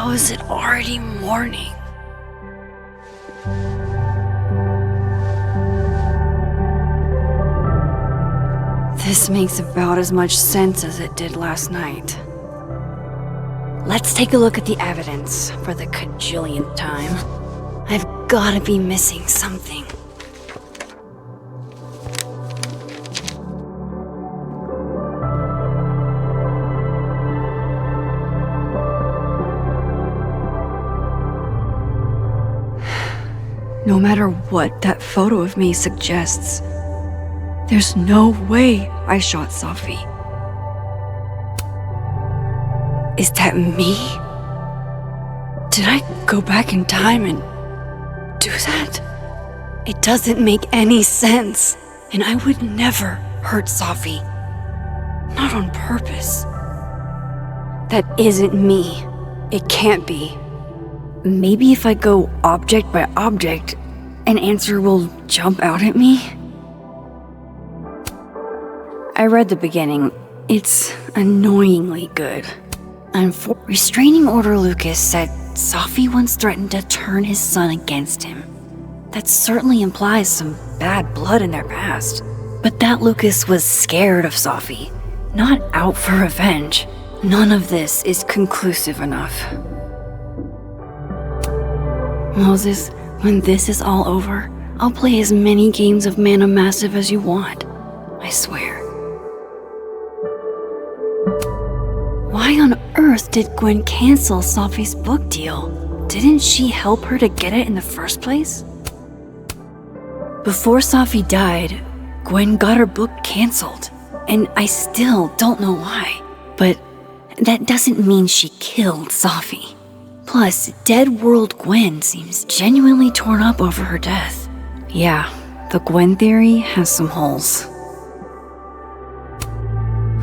How is it already morning? This makes about as much sense as it did last night. Let's take a look at the evidence for the cajillionth time. I've gotta be missing something. No matter what that photo of me suggests, there's no way I shot Safi. Is that me? Did I go back in time and do that? It doesn't make any sense, and I would never hurt Safi. Not on purpose. That isn't me. It can't be. Maybe if I go object by object, an answer will jump out at me? I read the beginning. It's annoyingly good. Restraining Order Lucas said Safi once threatened to turn his son against him. That certainly implies some bad blood in their past. But that Lucas was scared of Safi, not out for revenge. None of this is conclusive enough. Moses, when this is all over, I'll play as many games of Mana Massive as you want. I swear. Why on earth did Gwen cancel Safi's book deal? Didn't she help her to get it in the first place? Before Safi died, Gwen got her book canceled, and I still don't know why. But that doesn't mean she killed Safi. Plus, Dead World Gwen seems genuinely torn up over her death. Yeah, the Gwen theory has some holes.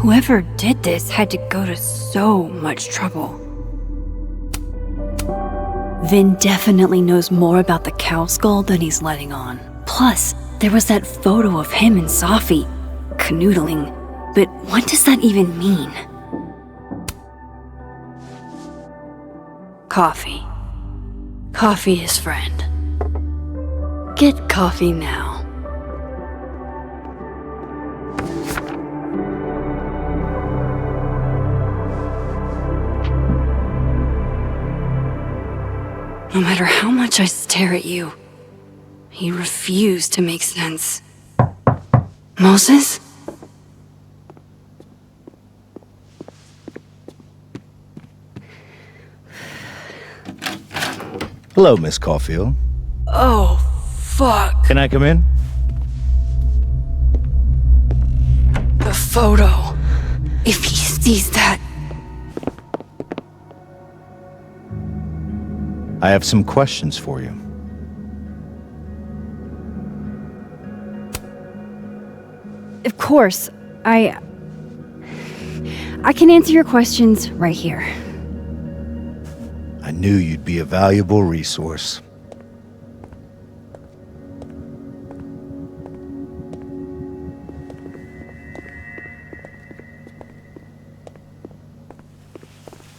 Whoever did this had to go to so much trouble. Vin definitely knows more about the cow skull than he's letting on. Plus, there was that photo of him and Safi canoodling. But what does that even mean? Coffee. Coffee is friend. Get coffee now. No matter how much I stare at you, you refuse to make sense. Moses? Hello, Miss Caulfield. Oh, fuck. Can I come in? The photo. If he sees that... I have some questions for you. Of course, I can answer your questions right here. I knew you'd be a valuable resource.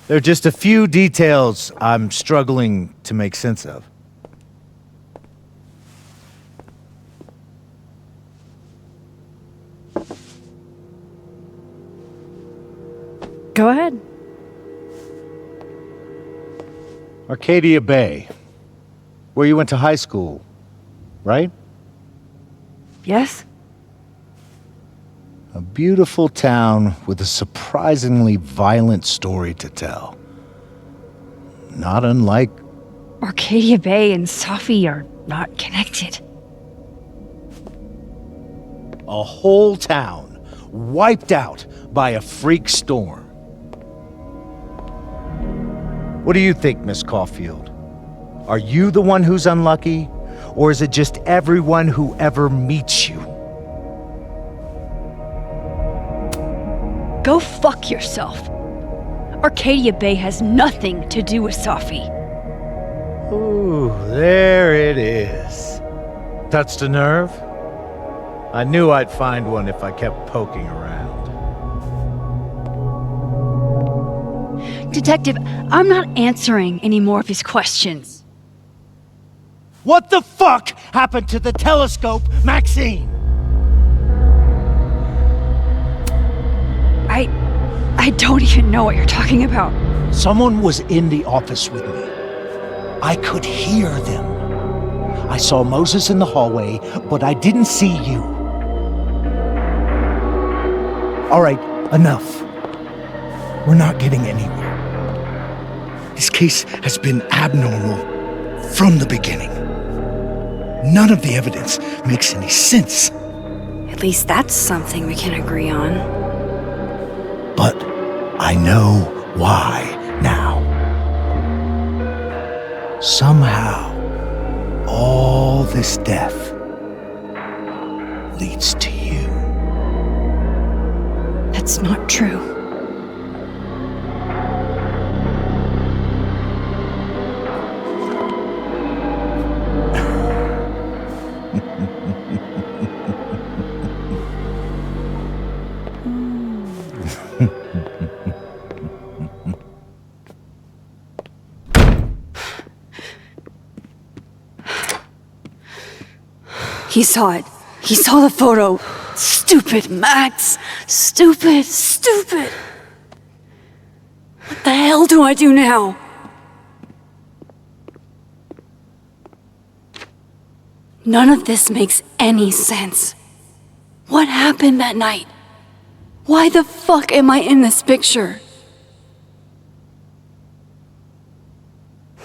There are just a few details I'm struggling to make sense of. Go ahead. Arcadia Bay, where you went to high school, right? Yes? A beautiful town with a surprisingly violent story to tell. Not unlike... Arcadia Bay and Safi are not connected. a whole town wiped out by a freak storm. What do you think, Miss Caulfield? Are you the one who's unlucky, or is it just everyone who ever meets you? Go fuck yourself. Arcadia Bay has nothing to do with Safi. Ooh, there it is. Touched a nerve? I knew I'd find one if I kept poking around. Detective, I'm not answering any more of his questions. What the fuck happened to the telescope, Maxine? I don't even know what you're talking about. Someone was in the office with me. I could hear them. I saw Moses in the hallway, but I didn't see you. All right, enough. We're not getting anywhere. This case has been abnormal from the beginning. None of the evidence makes any sense. At least that's something we can agree on. But I know why now. Somehow, all this death leads to you. That's not true. He saw it. He saw the photo. Stupid Max. Stupid. What the hell do I do now? None of this makes any sense. What happened that night? Why the fuck am I in this picture?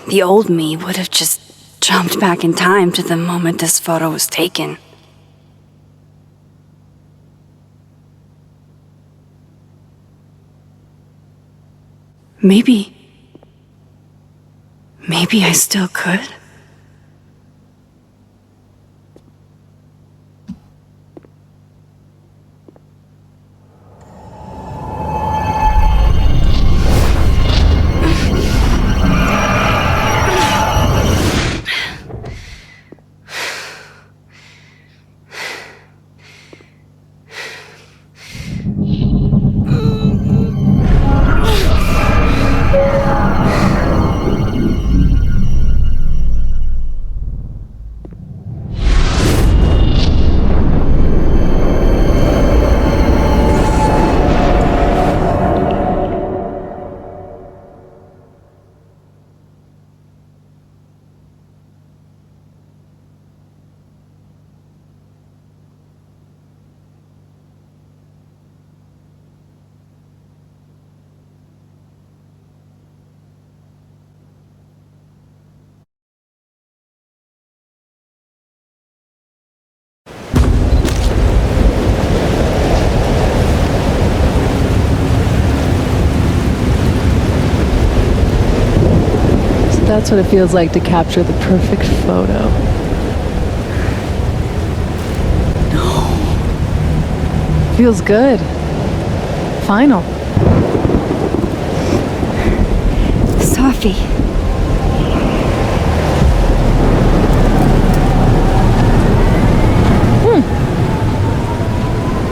The old me would have just jumped back in time to the moment this photo was taken. Maybe I still could. That's what it feels like to capture the perfect photo. No. Feels good. Final. Sophie.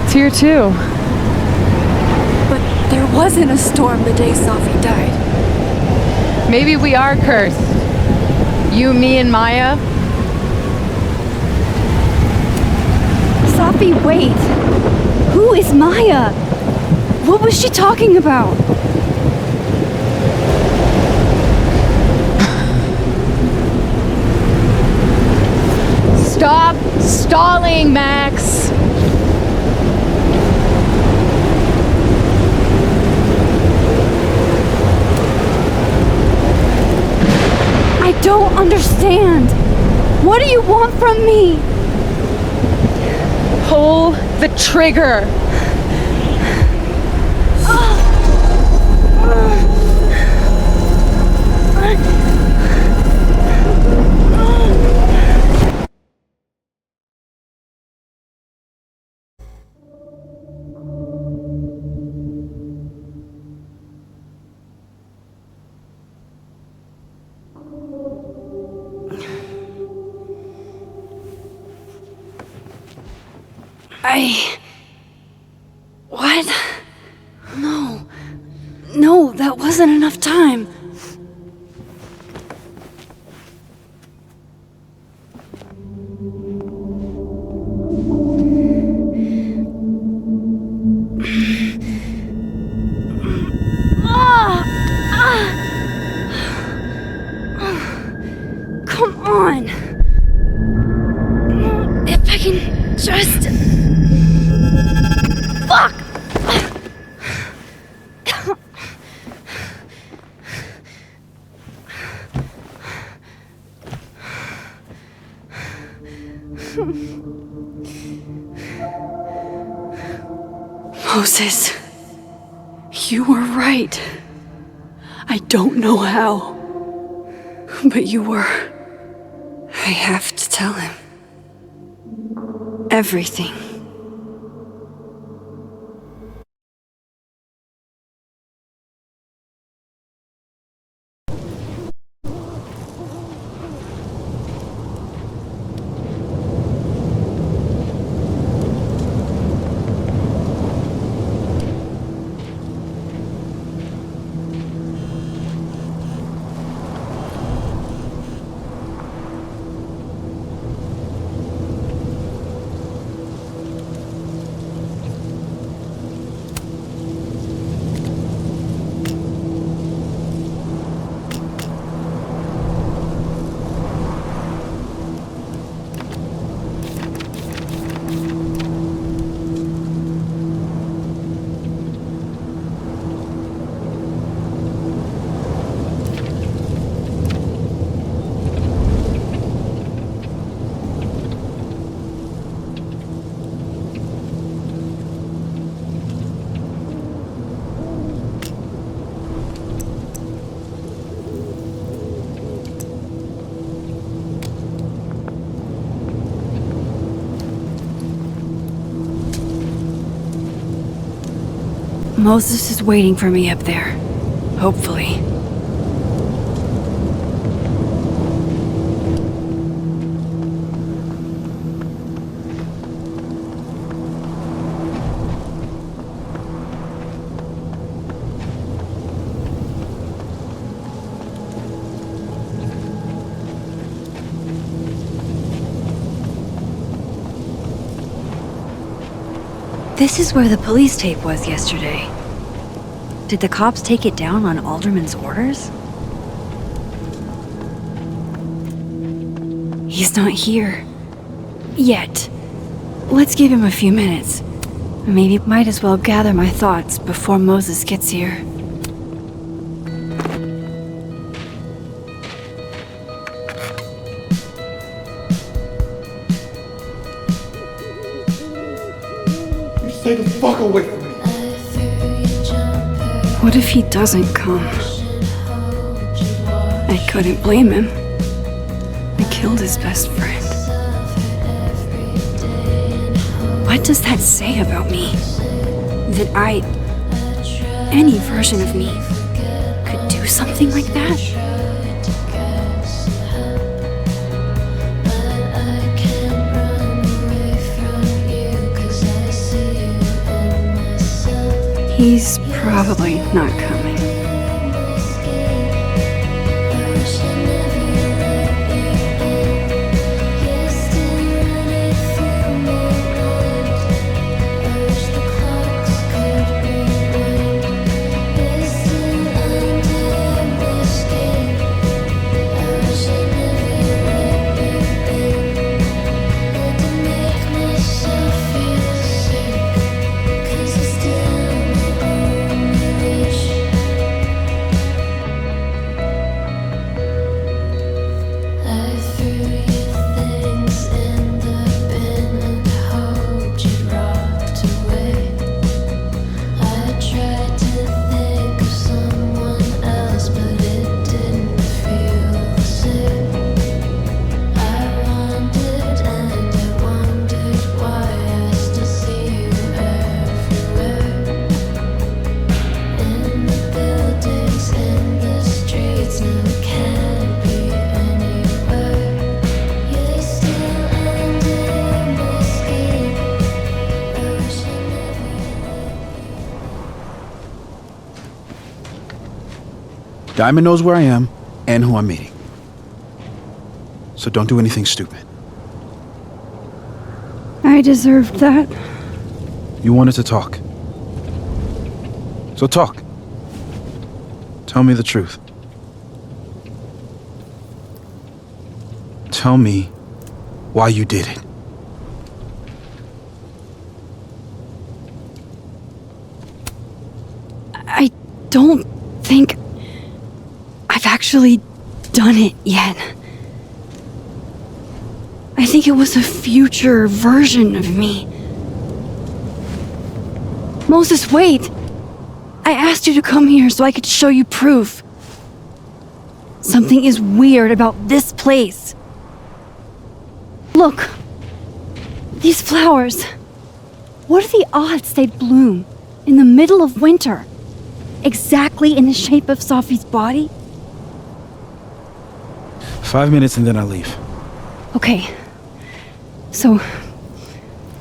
It's here too. But there wasn't a storm the day Sophie died. Maybe we are cursed. You, me, and Maya. Sophie, wait. Who is Maya? What was she talking about? Stop stalling, Max. I don't understand. What do you want from me? Pull the trigger. What? No. No, that wasn't enough time. Come on. If I can just... Fuck! Moses, you were right. I don't know how, but you were. I have to tell him everything. Moses is waiting for me up there. Hopefully. This is where the police tape was yesterday. Did the cops take it down on Alderman's orders? He's not here. Yet. Let's give him a few minutes. Maybe might as well gather my thoughts before Moses gets here. Stay the fuck away from me. What if he doesn't come? I couldn't blame him. I killed his best friend. What does that say about me? That any version of me, could do something like that? He's probably not coming. Diamond knows where I am and who I'm meeting. So don't do anything stupid. I deserved that. You wanted to talk. So talk. Tell me the truth. Tell me why you did it. I don't think I've actually done it yet. I think it was a future version of me. Moses, wait! I asked you to come here so I could show you proof. Something is weird about this place. Look. These flowers. What are the odds they'd bloom in the middle of winter? Exactly in the shape of Safi's body? 5 minutes and then I leave. Okay. So,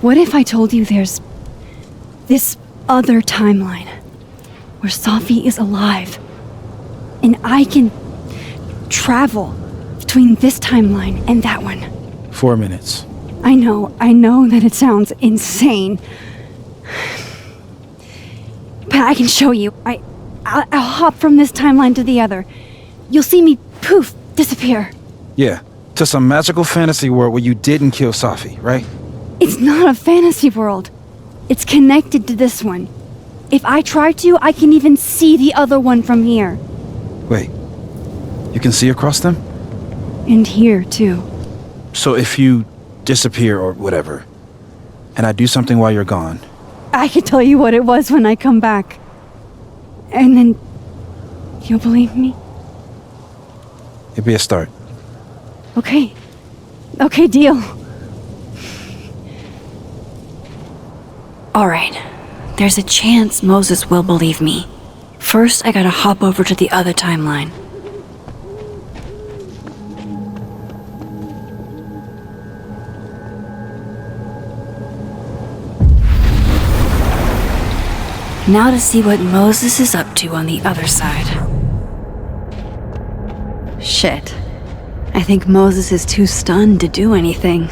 what if I told you there's this other timeline where Safi is alive and I can travel between this timeline and that one? 4 minutes. I know that it sounds insane. But I can show you. I'll hop from this timeline to the other. You'll see me, poof, disappear. Yeah, to some magical fantasy world where you didn't kill Safi, right? It's not a fantasy world. It's connected to this one. If I try to, I can even see the other one from here. Wait, you can see across them? And here, too. So if you disappear or whatever, and I do something while you're gone, I can tell you what it was when I come back. And then you'll believe me? it'd be a start. Okay. Okay, deal. All right. There's a chance Moses will believe me. First, I gotta hop over to the other timeline. Now to see what Moses is up to on the other side. Shit. I think Moses is too stunned to do anything.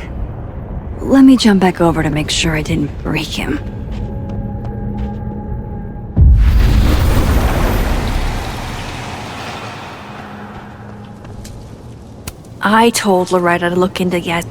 Let me jump back over to make sure I didn't break him. I told Loretta to look into Yas.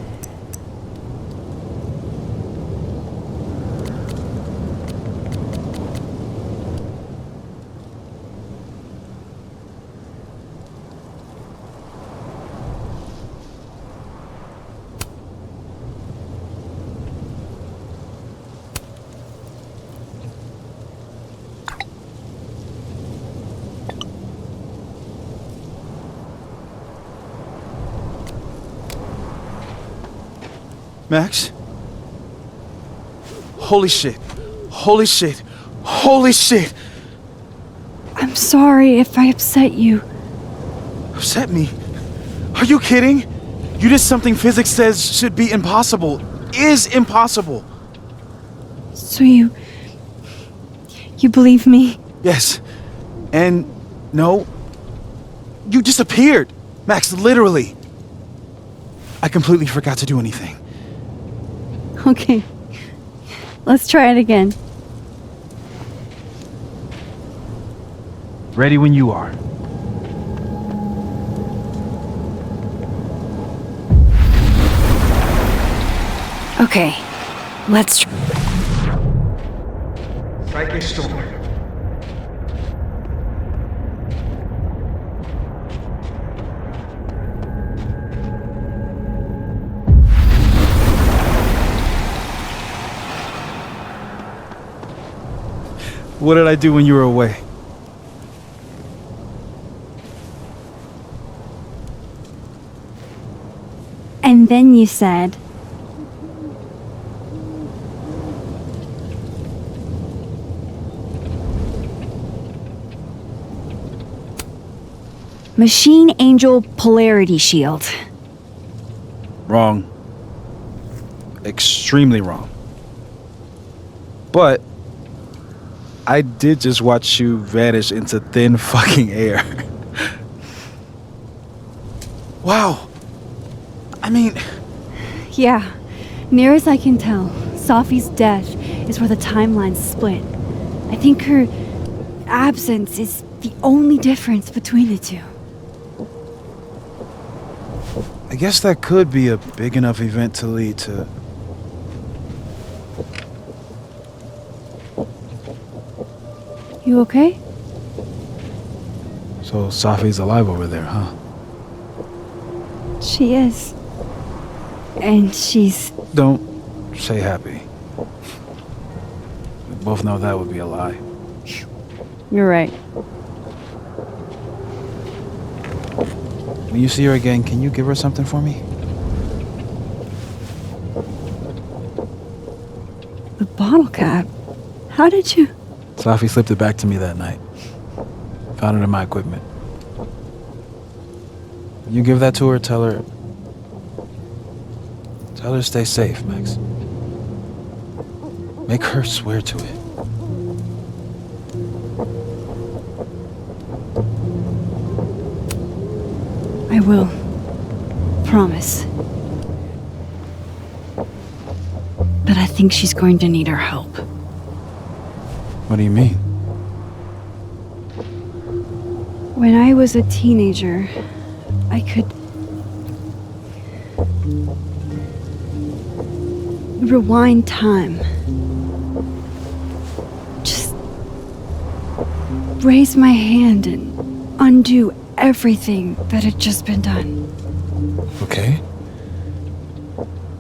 Max? Holy shit. Holy shit. Holy shit. I'm sorry if I upset you. Upset me? Are you kidding? You did something physics says should be impossible. Is impossible. So you believe me? Yes. And no. You disappeared. Max, literally. I completely forgot to do anything. Okay. Let's try it again. Ready when you are. Okay. Let's try. Psychic storm. What did I do when you were away? And then you said, Machine Angel Polarity Shield. Wrong. Extremely wrong. But I did just watch you vanish into thin fucking air. Wow. I mean, Yeah, near as I can tell, Safi's death is where the timelines split. I think her absence is the only difference between the two. I guess that could be a big enough event to lead to... You okay? So Safi's alive over there, huh? She is. And she's... Don't say happy. We both know that would be a lie. You're right. When you see her again, can you give her something for me? The bottle cap? How did you... Safi slipped it back to me that night. Found it in my equipment. When you give that to her, tell her to stay safe, Max. Make her swear to it. I will. Promise. But I think she's going to need our help. What do you mean? When I was a teenager, I could rewind time. Just raise my hand and undo everything that had just been done. Okay.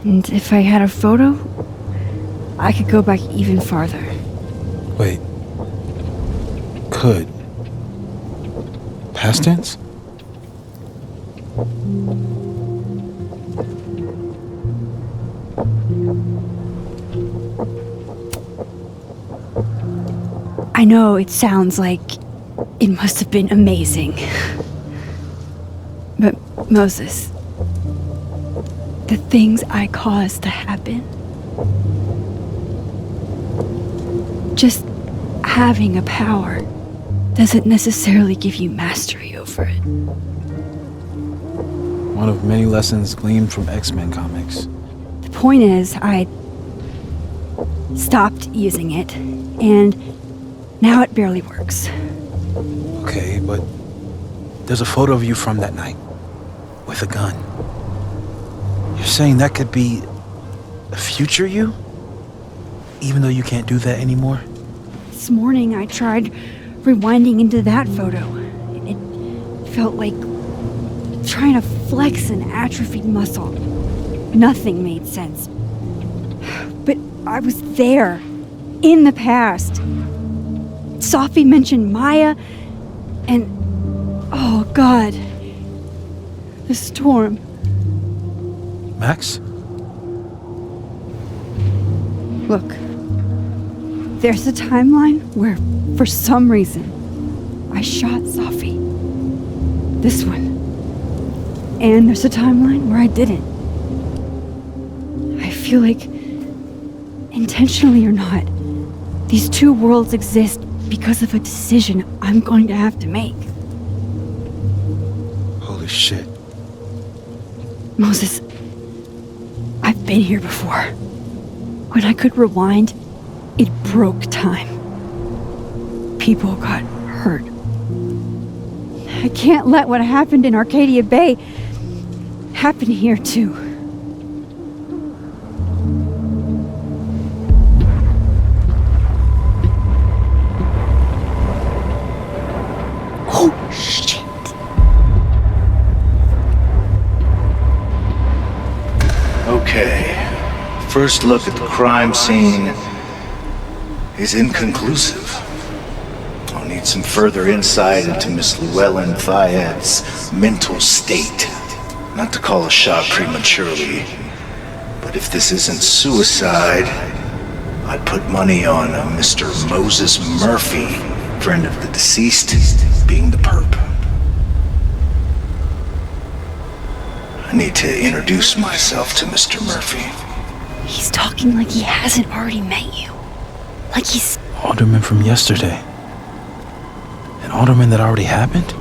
And if I had a photo, I could go back even farther. Wait. Could. Past tense? I know it sounds like it must have been amazing. But Moses, the things I caused to happen, just having a power doesn't necessarily give you mastery over it. One of many lessons gleaned from X-Men comics. The point is, I stopped using it, and now it barely works. Okay, but there's a photo of you from that night with a gun. You're saying that could be a future you? Even though you can't do that anymore? This morning I tried rewinding into that photo. It felt like trying to flex an atrophied muscle. Nothing made sense. But I was there, in the past. Safi mentioned Maya, and oh God, the storm. Max? Look, there's a timeline where, for some reason, I shot Safi. This one. And there's a timeline where I didn't. I feel like, intentionally or not, these two worlds exist because of a decision I'm going to have to make. Holy shit. Moses, I've been here before. When I could rewind, it broke time. People got hurt. I can't let what happened in Arcadia Bay happen here too. Oh, shit. Okay. First look at the crime scene is inconclusive. I'll need some further insight into Miss Llewellyn Fayette's mental state. Not to call a shot prematurely, but if this isn't suicide, I'd put money on a Mr. Moses Murphy, friend of the deceased, being the perp. I need to introduce myself to Mr. Murphy. He's talking like he hasn't already met you. Like he's... Alderman from yesterday. An alderman that already happened?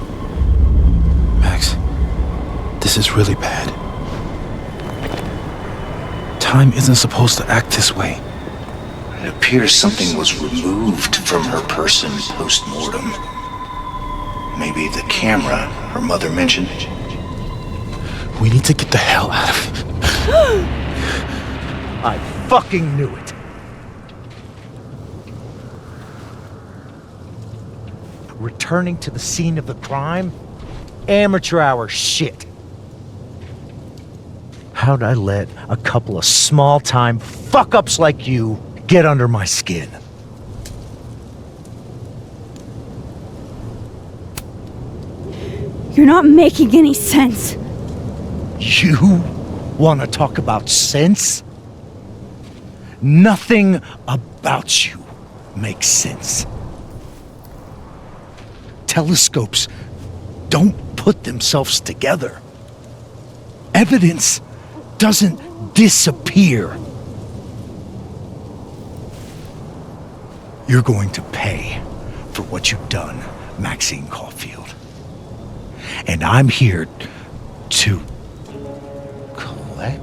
Max, this This is really bad. Time isn't supposed to act this way. It appears something was removed from her person post-mortem. Maybe the camera her mother mentioned. We need to get the hell out of here. I fucking knew it. Returning to the scene of the crime? Amateur hour shit. How'd I let a couple of small-time fuck-ups like you get under my skin? You're not making any sense. You want to talk about sense? Nothing about you makes sense. Telescopes don't put themselves together. Evidence doesn't disappear. You're going to pay for what you've done, Maxine Caulfield. And I'm here to collect.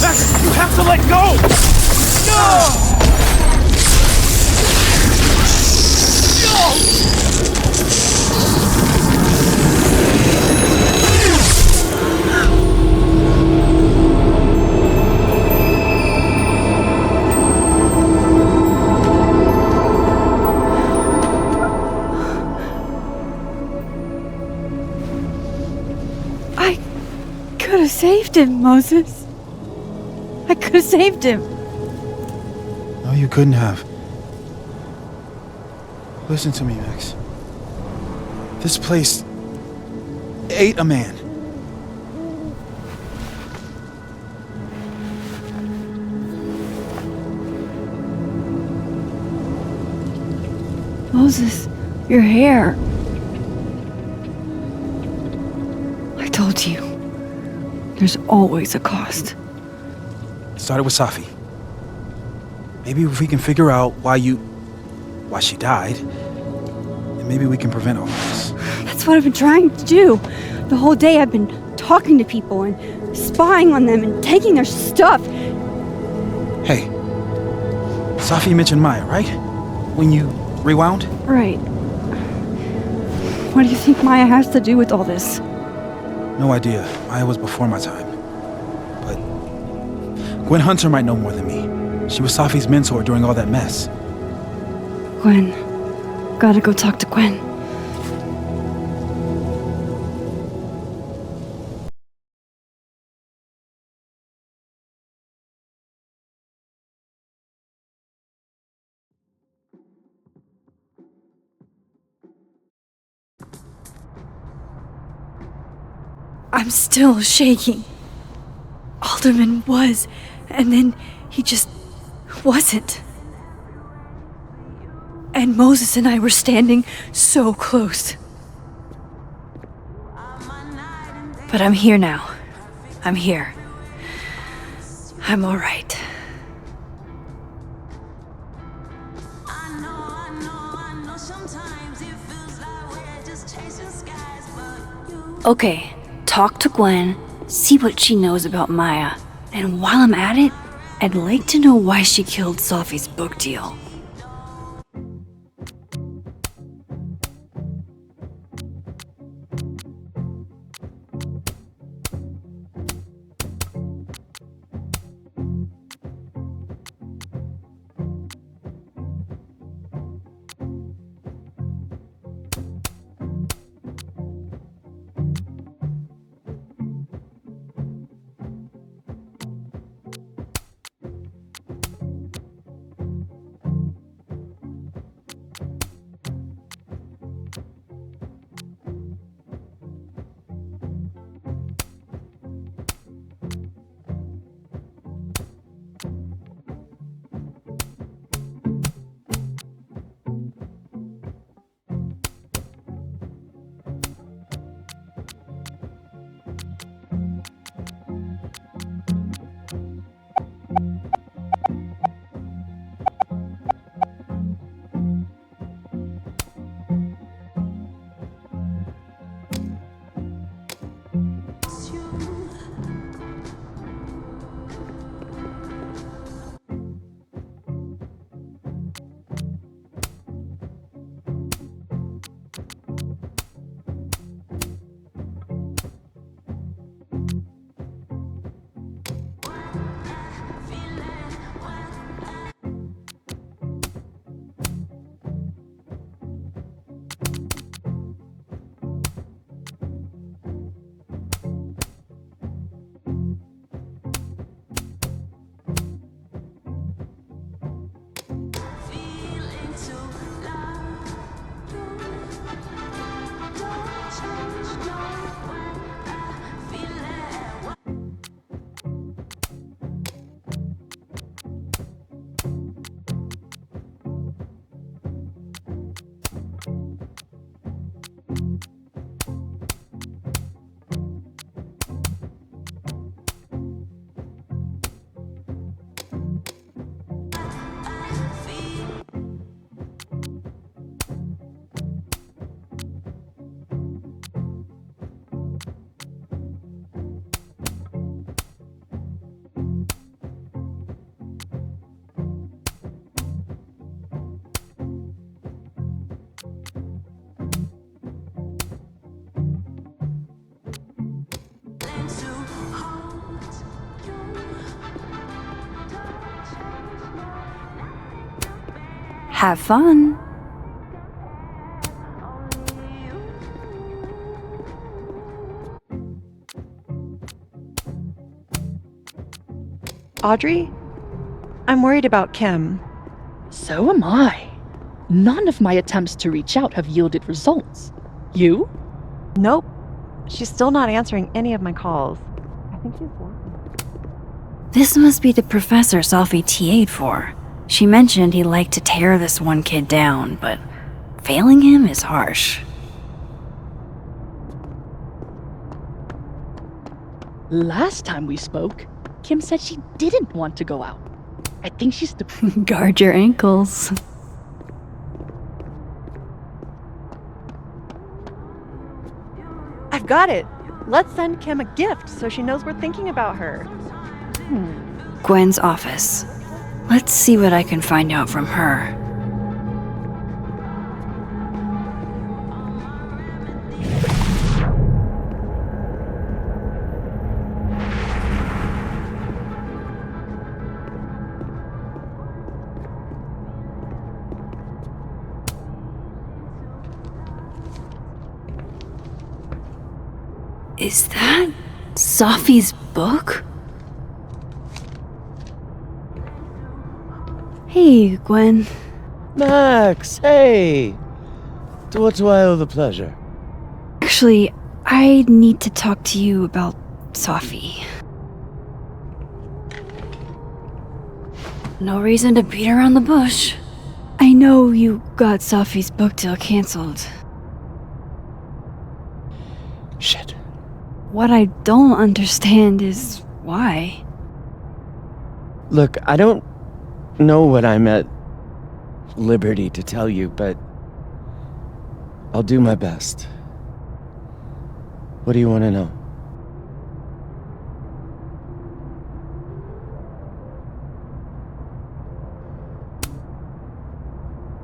Max, you have to let go! No! I could have saved him, Moses. I could have saved him. No, you couldn't have. Listen to me, Max. This place ate a man. Moses, your hair. I told you. There's always a cost. It started with Safi. Maybe if we can figure out why she died, then maybe we can prevent all this. That's what I've been trying to do. The whole day I've been talking to people and spying on them and taking their stuff. Hey, Safi mentioned Maya, right? When you rewound? Right. What do you think Maya has to do with all this? No idea. Maya was before my time. But Gwen Hunter might know more than me. She was Safi's mentor during all that mess. Gwen. Gotta go talk to Gwen. I'm still shaking. Alderman was, and then he just wasn't. And Moses and I were standing so close. But I'm here now. I'm here. I'm alright. Okay, talk to Gwen, see what she knows about Maya, and while I'm at it, I'd like to know why she killed Sophie's book deal. Have fun. Audrey? I'm worried about Kim. So am I. None of my attempts to reach out have yielded results. You? Nope. She's still not answering any of my calls. I think she's working. This must be the professor Sophie TA'd for. She mentioned he liked to tear this one kid down, but failing him is harsh. Last time we spoke, Kim said she didn't want to go out. I think she's Guard your ankles. I've got it. Let's send Kim a gift so she knows we're thinking about her. Gwen's office. Let's see what I can find out from her. Is that Sophie's book? Hey, Gwen. Max, hey! To what do I owe the pleasure? Actually, I need to talk to you about Sophie. No reason to beat around the bush. I know you got Sophie's book deal canceled. Shit. What I don't understand is why. Look, I don't know what I'm at liberty to tell you, but I'll do my best. What do you want to know?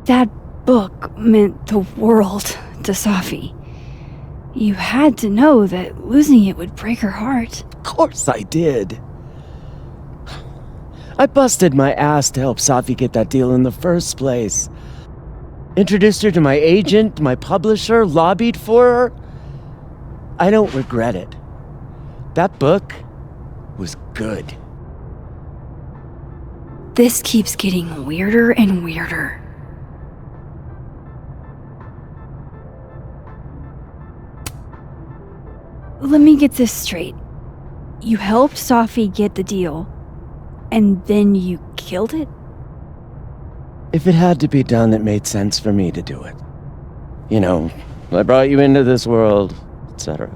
That book meant the world to Safi. You had to know that losing it would break her heart. Of course I did. I busted my ass to help Safi get that deal in the first place. Introduced her to my agent, my publisher, lobbied for her. I don't regret it. That book was good. This keeps getting weirder and weirder. Let me get this straight. You helped Safi get the deal, and then you killed it? If it had to be done, it made sense for me to do it. You know, I brought you into this world, etc.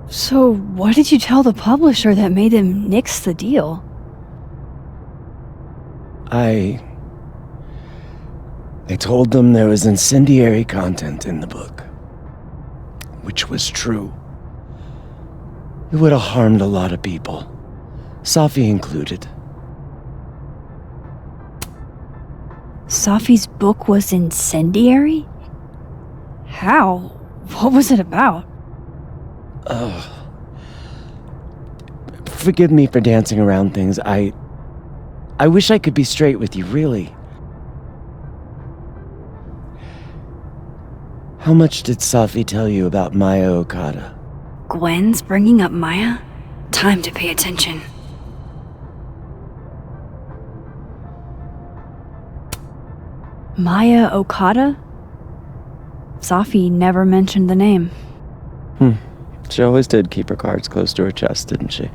So what did you tell the publisher that made them nix the deal? I told them there was incendiary content in the book, which was true. It would have harmed a lot of people, Safi included. Safi's book was incendiary? How? What was it about? Forgive me for dancing around things. I wish I could be straight with you, really. How much did Safi tell you about Maya Okada? Gwen's bringing up Maya? Time to pay attention. Maya Okada? Safi never mentioned the name. She always did keep her cards close to her chest, didn't she?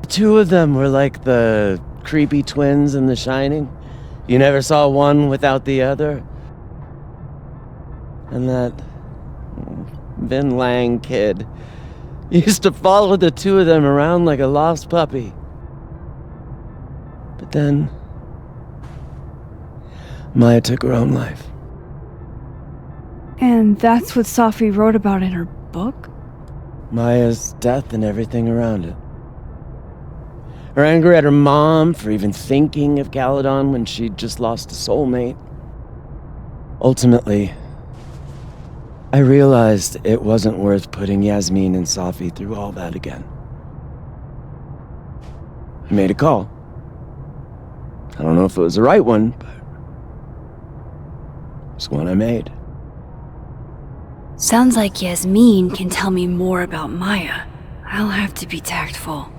The two of them were like the creepy twins in The Shining. You never saw one without the other. And that Vin Lang kid used to follow the two of them around like a lost puppy. But then Maya took her own life. And that's what Safi wrote about in her book? Maya's death and everything around it. Her anger at her mom for even thinking of Caledon when she'd just lost a soulmate. Ultimately, I realized it wasn't worth putting Yasmin and Safi through all that again. I made a call. I don't know if it was the right one, but it's one I made. Sounds like Yasmin can tell me more about Maya. I'll have to be tactful.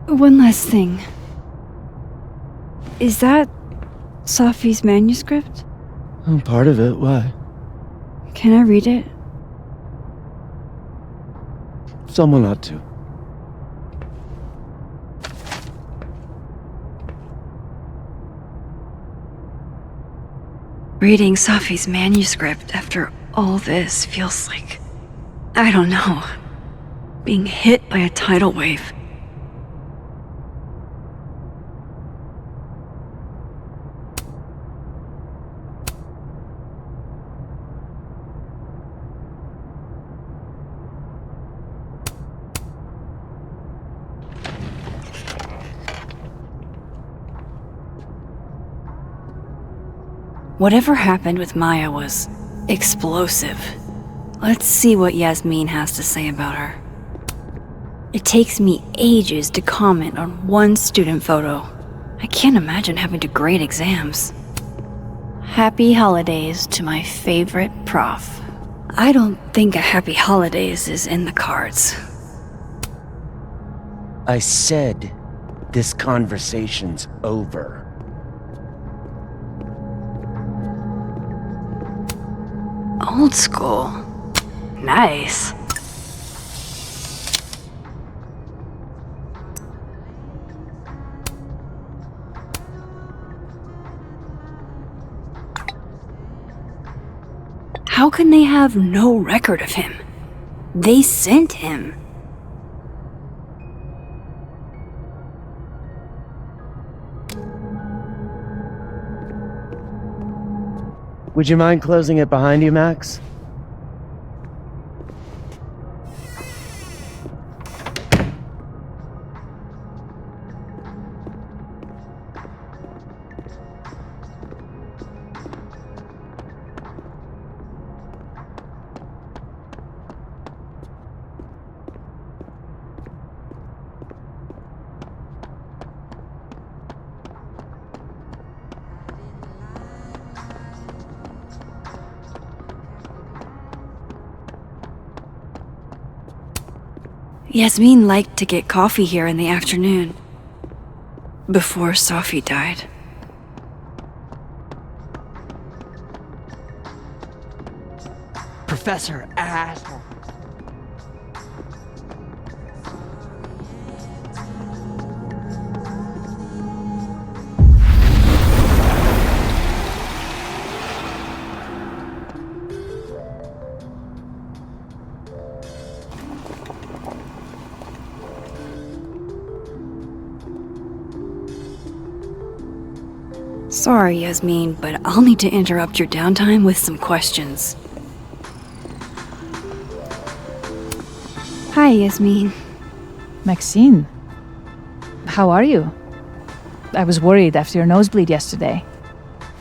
One last thing. Is that Safi's manuscript? Oh, part of it, why? Can I read it? Someone ought to. Reading Safi's manuscript after all this feels like, I don't know, being hit by a tidal wave. Whatever happened with Maya was explosive. Let's see what Yasmin has to say about her. It takes me ages to comment on one student photo. I can't imagine having to grade exams. Happy holidays to my favorite prof. I don't think a happy holidays is in the cards. I said this conversation's over. Old school. Nice. How can they have no record of him? They sent him. Would you mind closing it behind you, Max? Yasmin liked to get coffee here in the afternoon. Before Sophie died. Professor asshole. Sorry, Yasmin, but I'll need to interrupt your downtime with some questions. Hi, Yasmin. Maxine, how are you? I was worried after your nosebleed yesterday.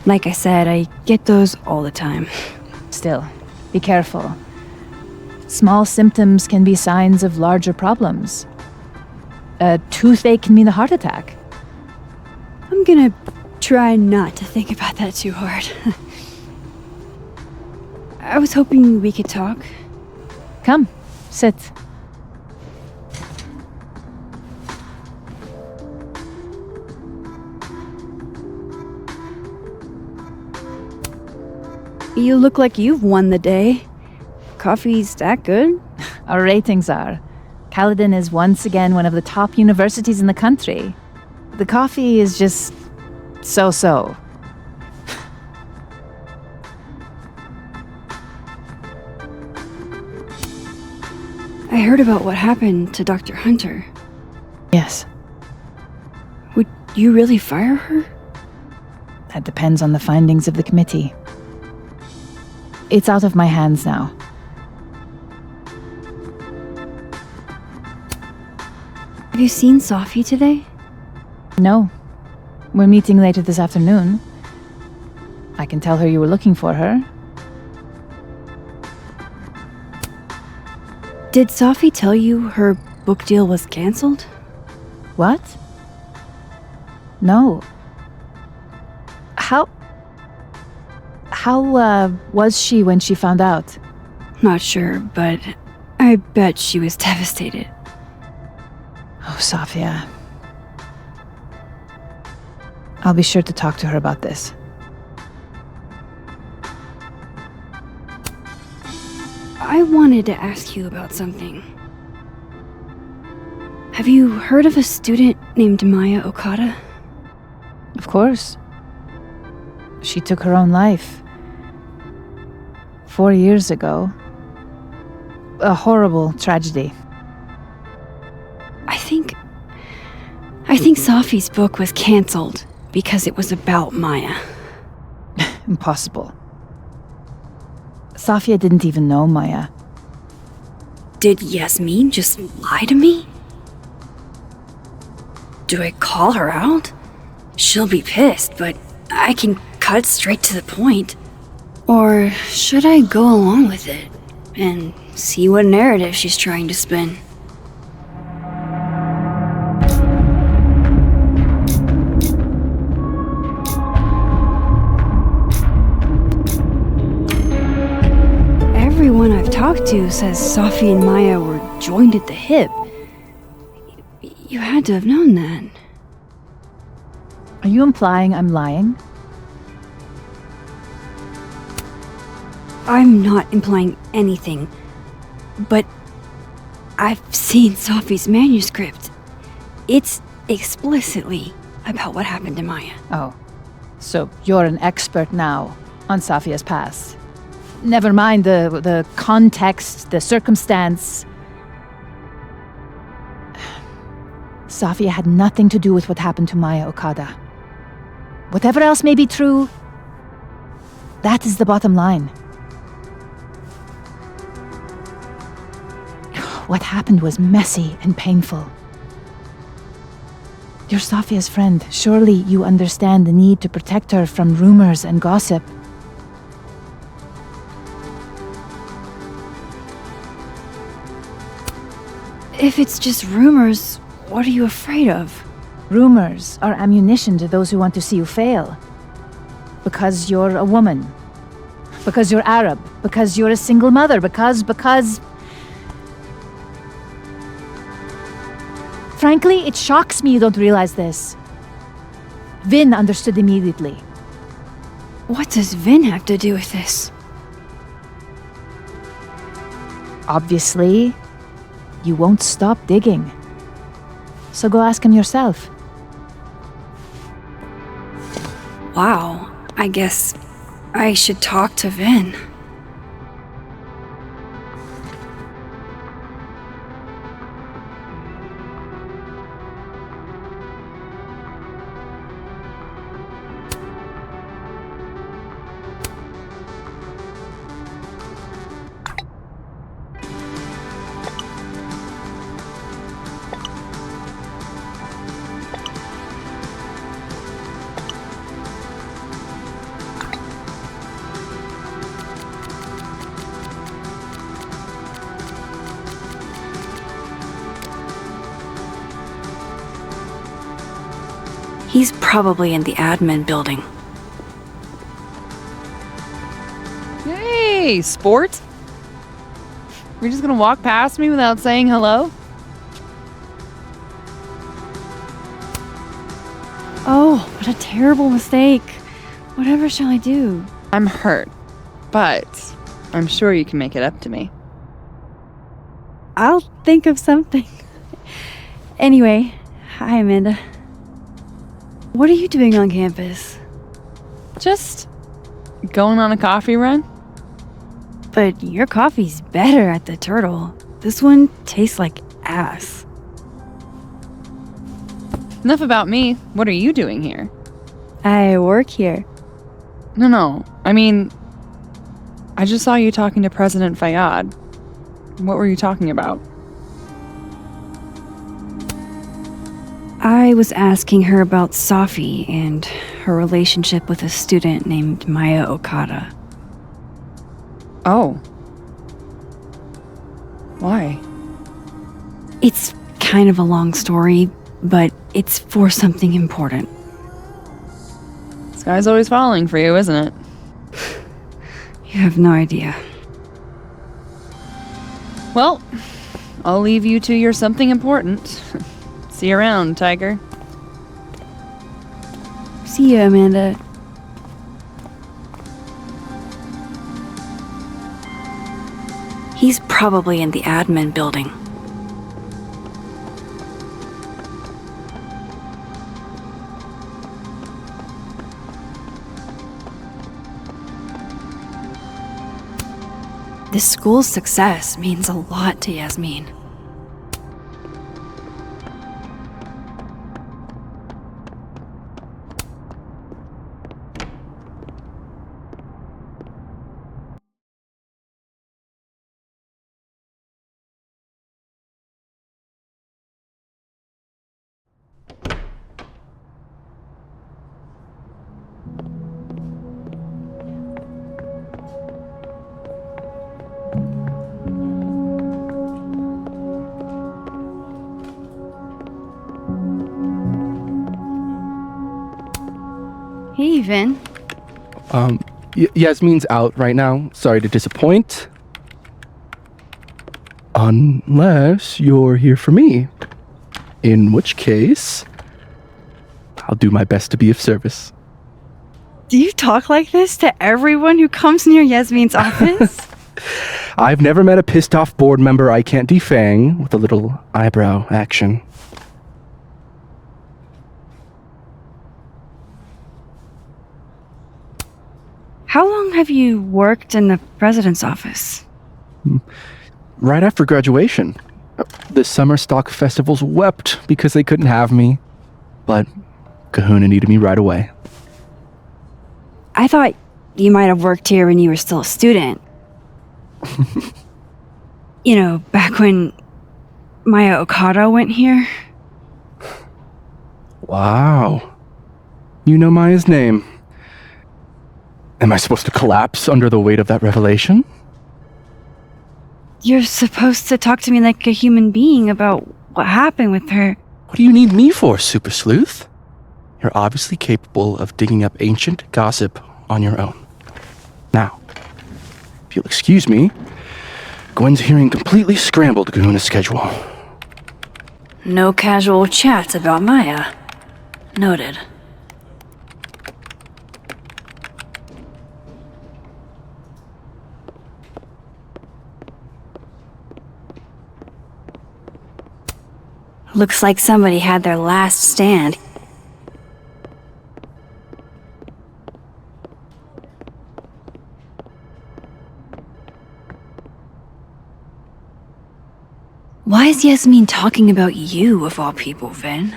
Like I said, I get those all the time. Still, be careful. Small symptoms can be signs of larger problems. A toothache can mean a heart attack. I'm gonna try not to think about that too hard. I was hoping we could talk. Come, sit. You look like you've won the day. Coffee's that good? Our ratings are. Caledon is once again one of the top universities in the country. The coffee is just so-so. I heard about what happened to Dr. Hunter. Yes, Would you really fire her? that depends on the findings of the committee. It's out of my hands now. Have you seen Sophie today? No. We're meeting later this afternoon. I can tell her you were looking for her. Did Sophie tell you her book deal was canceled? What? No. How was she when she found out? Not sure, but I bet she was devastated. Oh, Sophia. I'll be sure to talk to her about this. I wanted to ask you about something. Have you heard of a student named Maya Okada? Of course. She took her own life. 4 years ago. A horrible tragedy. I think Sophie's book was canceled because it was about Maya. Impossible. Sophia didn't even know Maya. Did Yasmin just lie to me? Do I call her out? She'll be pissed, but I can cut straight to the point. Or should I go along with it and see what narrative she's trying to spin? Everyone I've talked to says Sophie and Maya were joined at the hip. You had to have known that. Are you implying I'm lying? I'm not implying anything, but I've seen Sophie's manuscript. It's explicitly about what happened to Maya. Oh. So you're an expert now on Sophia's past. Never mind the context, the circumstance. Safia had nothing to do with what happened to Maya Okada. Whatever else may be true, that is the bottom line. What happened was messy and painful. You're Safia's friend. Surely you understand the need to protect her from rumors and gossip. If it's just rumors, what are you afraid of? Rumors are ammunition to those who want to see you fail. Because you're a woman. Because you're Arab. Because you're a single mother. Because... Frankly, it shocks me you don't realize this. Vin understood immediately. What does Vin have to do with this? Obviously, you won't stop digging. So go ask him yourself. Wow, I guess I should talk to Vin. He's probably in the admin building. Hey, sport! You're just gonna walk past me without saying hello? Oh, what a terrible mistake. Whatever shall I do? I'm hurt, but I'm sure you can make it up to me. I'll think of something. Anyway, hi Amanda. What are you doing on campus? Just going on a coffee run? But your coffee's better at the Turtle. This one tastes like ass. Enough about me. What are you doing here? I work here. No. I mean, I just saw you talking to President Fayyad. What were you talking about? I was asking her about Safi and her relationship with a student named Maya Okada. Oh. Why? It's kind of a long story, but it's for something important. This guy's always falling for you, isn't it? You have no idea. Well, I'll leave you to your something important. See you around, Tiger. See you, Amanda. He's probably in the admin building. This school's success means a lot to Yasmin. Hey, Vin. Yasmin's out right now. Sorry to disappoint. Unless you're here for me. In which case, I'll do my best to be of service. Do you talk like this to everyone who comes near Yasmin's office? I've never met a pissed off board member I can't defang with a little eyebrow action. How long have you worked in the president's office? Right after graduation. The summer stock festivals wept because they couldn't have me. But Kahuna needed me right away. I thought you might have worked here when you were still a student. You know, back when Maya Okada went here. Wow. You know Maya's name. Am I supposed to collapse under the weight of that revelation? You're supposed to talk to me like a human being about what happened with her. What do you need me for, Super Sleuth? You're obviously capable of digging up ancient gossip on your own. Now, if you'll excuse me, Gwen's hearing completely scrambled Kahuna's schedule. No casual chats about Maya. Noted. Looks like somebody had their last stand. Why is Yasmin talking about you, of all people, Vin?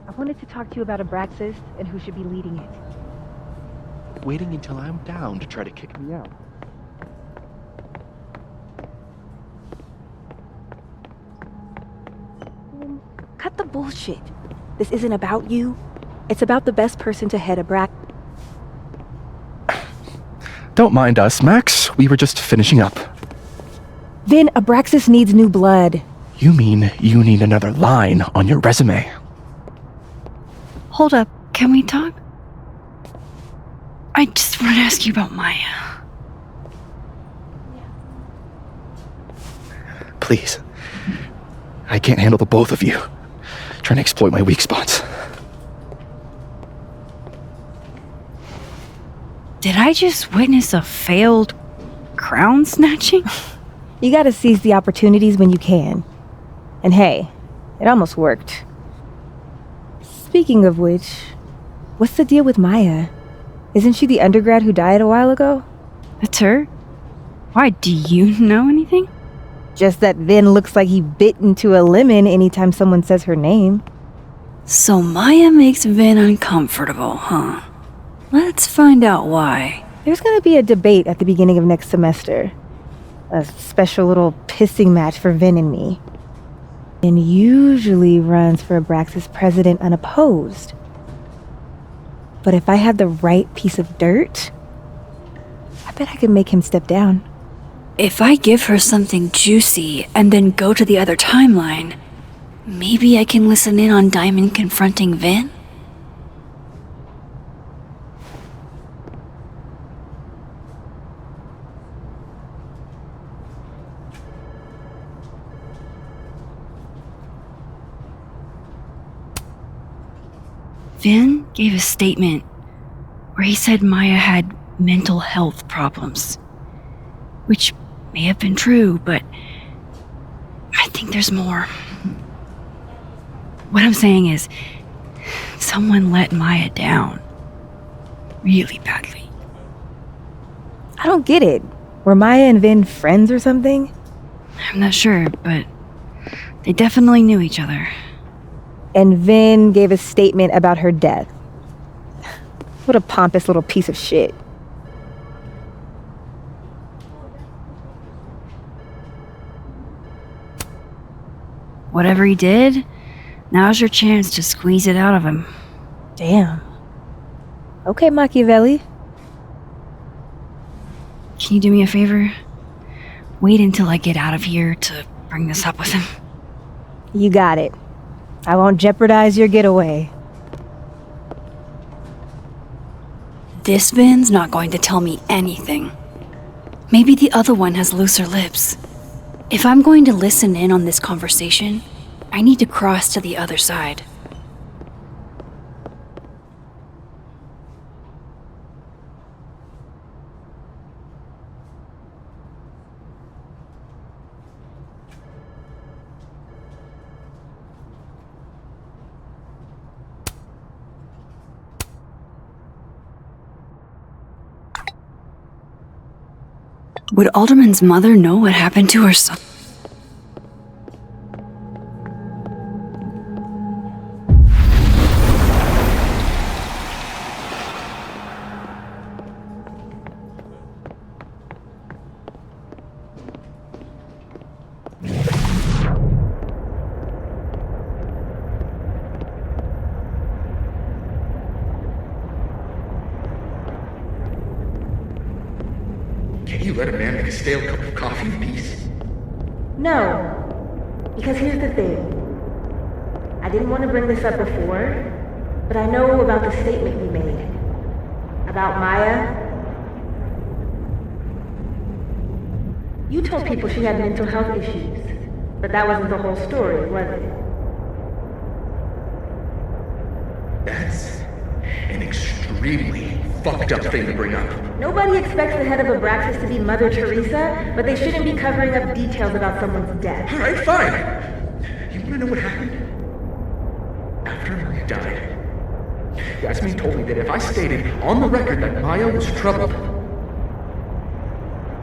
I wanted to talk to you about Abraxas and who should be leading it. Waiting until I'm down to try to kick me out. Cut the bullshit. This isn't about you. It's about the best person to head Abraxas. Don't mind us, Max. We were just finishing up. Vin, Abraxas needs new blood. You mean you need another line on your resume? Hold up, can we talk? I just want to ask you about Maya. Please. I can't handle the both of you. Trying to exploit my weak spots. Did I just witness a failed crown snatching? You gotta seize the opportunities when you can. And hey, it almost worked. Speaking of which, what's the deal with Maya? Isn't she the undergrad who died a while ago? That's her? Why, do you know anything? Just that Vin looks like he bit into a lemon anytime someone says her name. So Maya makes Vin uncomfortable, huh? Let's find out why. There's gonna be a debate at the beginning of next semester. A special little pissing match for Vin and me. Vin usually runs for Abraxas president unopposed. But if I had the right piece of dirt, I bet I could make him step down. If I give her something juicy and then go to the other timeline, maybe I can listen in on Diamond confronting Vin? Vin gave a statement where he said Maya had mental health problems, which may have been true, but I think there's more. What I'm saying is, someone let Maya down really badly. I don't get it. Were Maya and Vin friends or something? I'm not sure, but they definitely knew each other. And Vin gave a statement about her death. What a pompous little piece of shit. Whatever he did, now's your chance to squeeze it out of him. Damn. Okay, Machiavelli. Can you do me a favor? Wait until I get out of here to bring this up with him. You got it. I won't jeopardize your getaway. This Vin's not going to tell me anything. Maybe the other one has looser lips. If I'm going to listen in on this conversation, I need to cross to the other side. Would Alderman's mother know what happened to her son? Can't you let a man make a stale cup of coffee in peace? No. Because here's the thing. I didn't want to bring this up before, but I know about the statement you made. About Maya. You told people she had mental health issues, but that wasn't the whole story, was it? That's an extremely fucked up thing to bring up. Nobody expects the head of Abraxas to be Mother Teresa, but they shouldn't be covering up details about someone's death. Alright, fine. You wanna know what happened? After Maya died, Yasmin told me that if I stated on the record that Maya was troubled,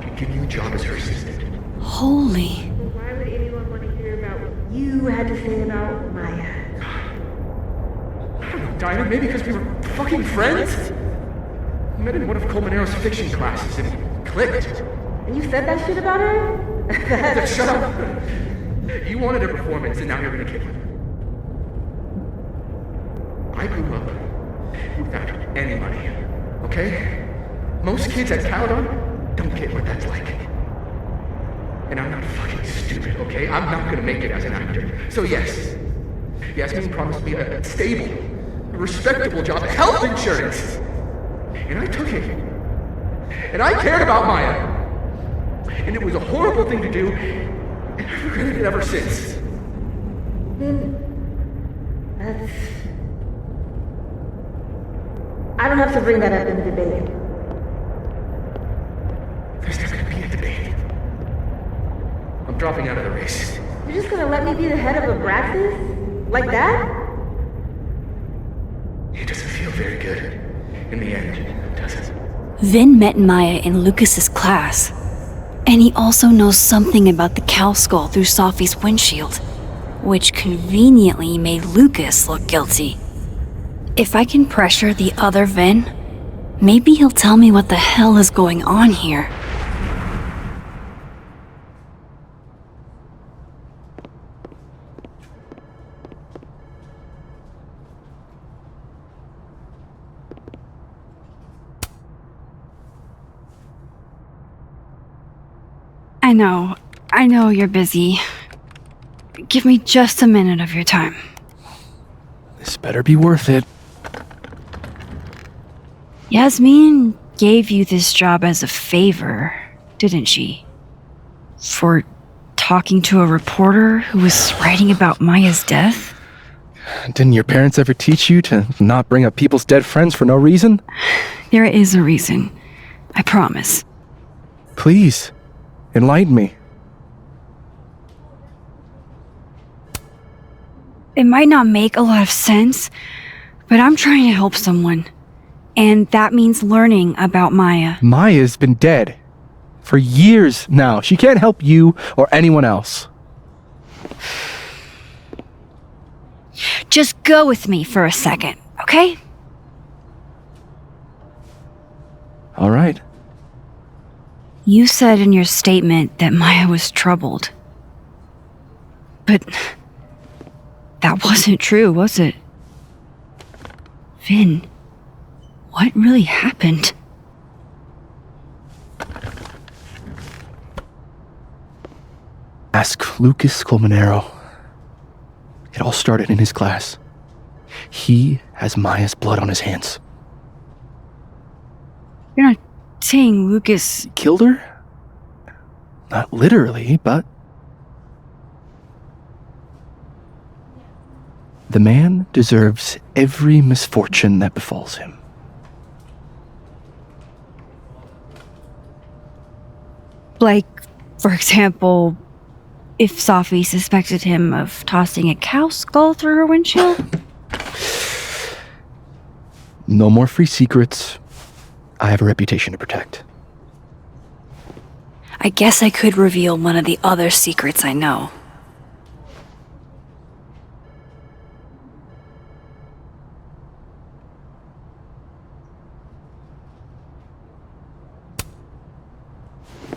she'd give you a job as her assistant. Holy. Why would anyone want to hear about what you had to say about Maya? I don't know, Dinah, maybe because we were fucking friends? We met in one of Colmenaro's fiction classes and it clicked. And you said that shit about her? Shut up! You wanted a performance and now you're gonna kill it. I grew up without any money, okay? Most kids at Caledon don't get what that's like. And I'm not fucking stupid, okay? I'm not gonna make it as an actor. So yes, Yasmin promised me a stable, a respectable job, health insurance. And I took it. And I cared about Maya. And it was a horrible thing to do, and I've regretted it ever since. Then that's... I don't have to bring that up in the debate. There's not gonna be a debate. I'm dropping out of the race. You're just gonna let me be the head of Abraxas? Like that? It doesn't feel very good. In the end, does it? Vin met Maya in Lucas's class, and he also knows something about the cow skull through Safi's windshield, which conveniently made Lucas look guilty. If I can pressure the other Vin, maybe he'll tell me what the hell is going on here. I know you're busy. Give me just a minute of your time. This better be worth it. Yasmin gave you this job as a favor, didn't she? For talking to a reporter who was writing about Maya's death? Didn't your parents ever teach you to not bring up people's dead friends for no reason? There is a reason. I promise. Please, enlighten me. It might not make a lot of sense, but I'm trying to help someone. And that means learning about Maya. Maya's been dead for years now. She can't help you or anyone else. Just go with me for a second, okay? All right. You said in your statement that Maya was troubled. But that wasn't true, was it? Vin, what really happened? Ask Lucas Colmenero. It all started in his class. He has Maya's blood on his hands. You're not saying Lucas Killed her? Not literally, but... The man deserves every misfortune that befalls him. Like, for example, if Safi suspected him of tossing a cow skull through her windshield? No more free secrets. I have a reputation to protect. I guess I could reveal one of the other secrets I know.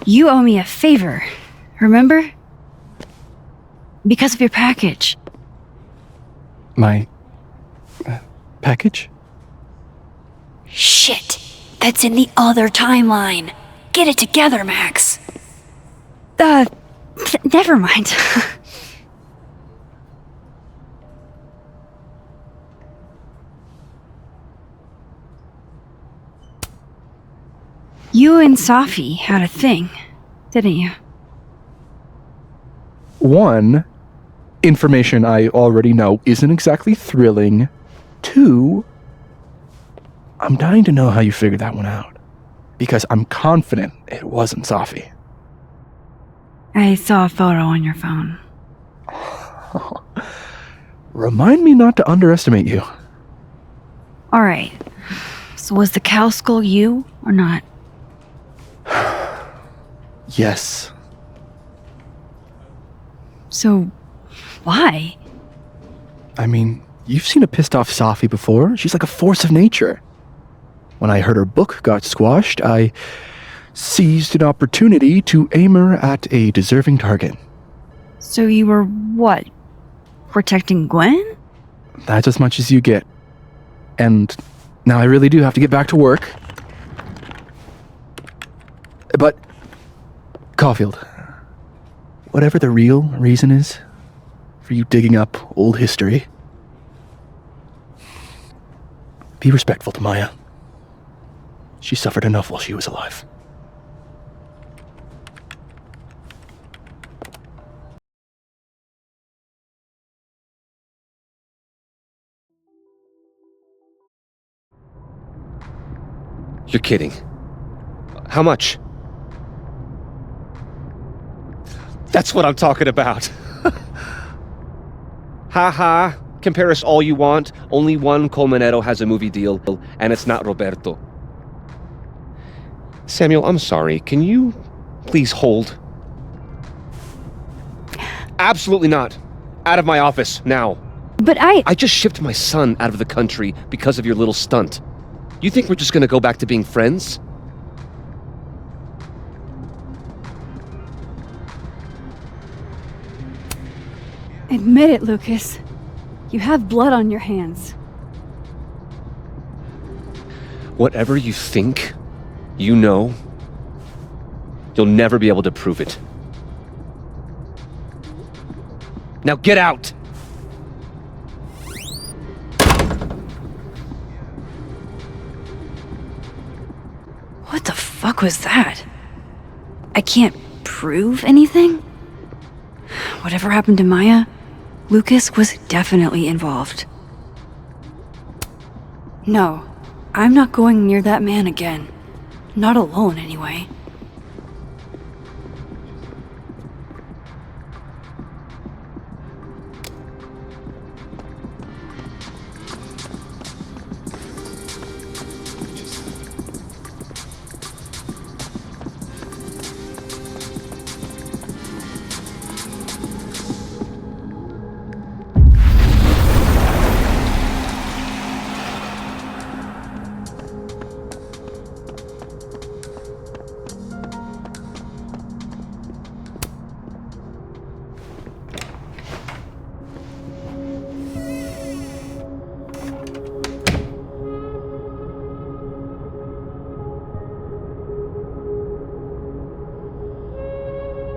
You owe me a favor, remember? Because of your package. My package? Shit! That's in the other timeline! Get it together, Max! Never mind. You and Safi had a thing, didn't you? One, information I already know isn't exactly thrilling. Two, I'm dying to know how you figured that one out. Because I'm confident it wasn't Safi. I saw a photo on your phone. Remind me not to underestimate you. Alright. So was the cow skull you, or not? Yes. So, why? I mean, you've seen a pissed off Safi before. She's like a force of nature. When I heard her book got squashed, I seized an opportunity to aim her at a deserving target. So you were, what? Protecting Gwen? That's as much as you get. And now I really do have to get back to work. But, Caulfield, whatever the real reason is for you digging up old history, be respectful to Maya. She suffered enough while she was alive. You're kidding. How much? That's what I'm talking about. Ha ha. Compare us all you want. Only one Colmenero has a movie deal, and it's not Roberto. Samuel, I'm sorry. Can you please hold? Absolutely not. Out of my office, now. But I just shipped my son out of the country because of your little stunt. You think we're just gonna go back to being friends? Admit it, Lucas. You have blood on your hands. Whatever you think, you know, you'll never be able to prove it. Now get out! What the fuck was that? I can't prove anything? Whatever happened to Maya, Lucas was definitely involved. No, I'm not going near that man again. Not alone, anyway.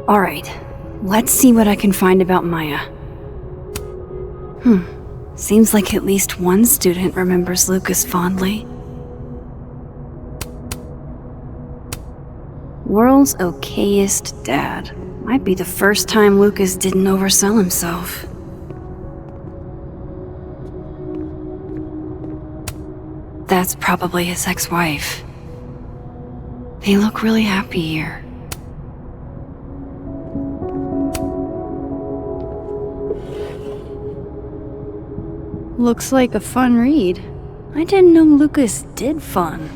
Alright, let's see what I can find about Maya. Seems like at least one student remembers Lucas fondly. World's okayest dad. Might be the first time Lucas didn't oversell himself. That's probably his ex-wife. They look really happy here. Looks like a fun read. I didn't know Lucas did fun.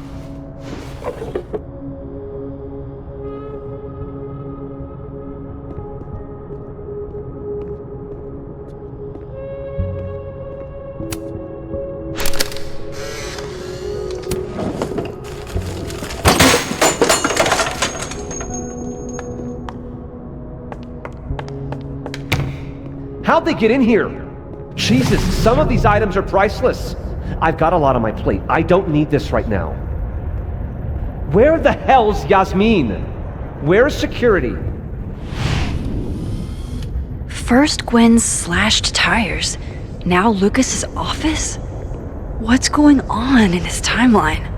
How'd they get in here? Jesus, some of these items are priceless. I've got a lot on my plate. I don't need this right now. Where the hell's Yasmin? Where's security? First Gwen's slashed tires, now Lucas's office? What's going on in his timeline?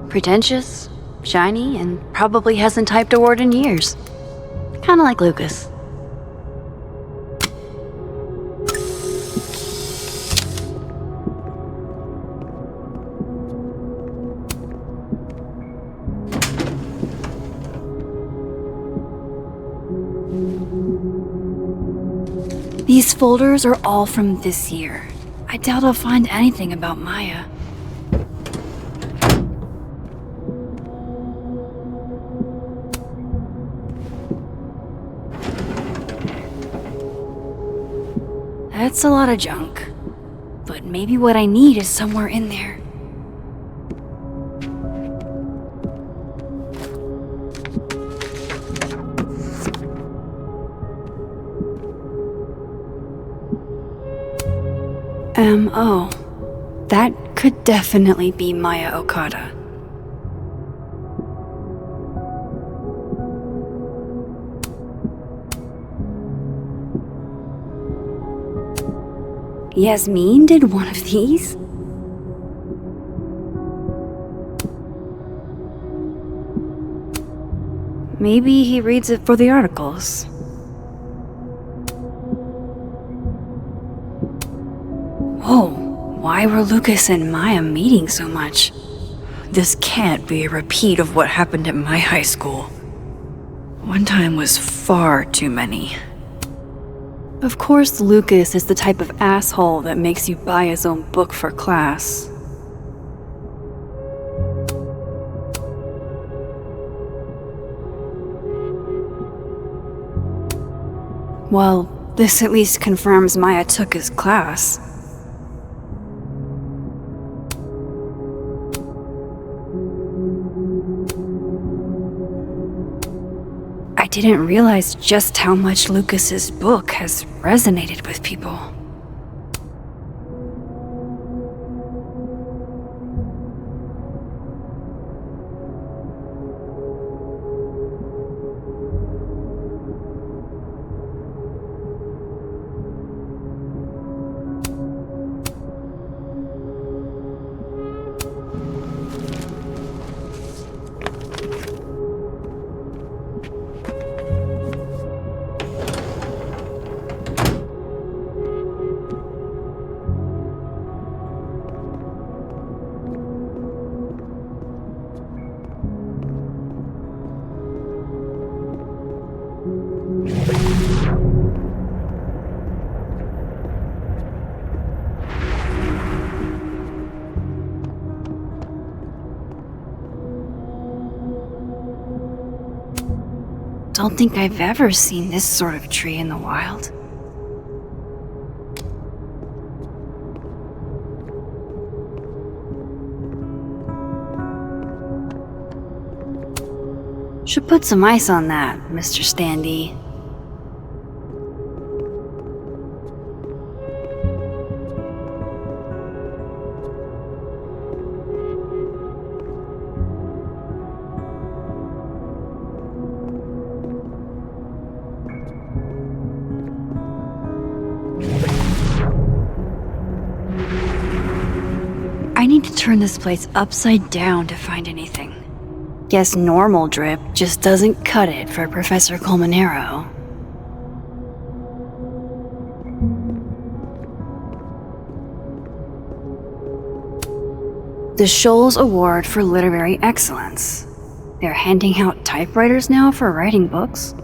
Pretentious, shiny, and probably hasn't typed a word in years. Kinda like Lucas. These folders are all from this year. I doubt I'll find anything about Maya. That's a lot of junk. But maybe what I need is somewhere in there. M.O. That could definitely be Maya Okada. Yasmin did one of these? Maybe he reads it for the articles. Whoa, why were Lucas and Maya meeting so much? This can't be a repeat of what happened at my high school. One time was far too many. Of course, Lucas is the type of asshole that makes you buy his own book for class. Well, this at least confirms Maya took his class. I didn't realize just how much Lucas's book has resonated with people. Don't think I've ever seen this sort of tree in the wild. Should put some ice on that, Mr. Standy. I need to turn this place upside down to find anything. Guess normal drip just doesn't cut it for Professor Colmenero. The Shoals Award for Literary Excellence. They're handing out typewriters now for writing books?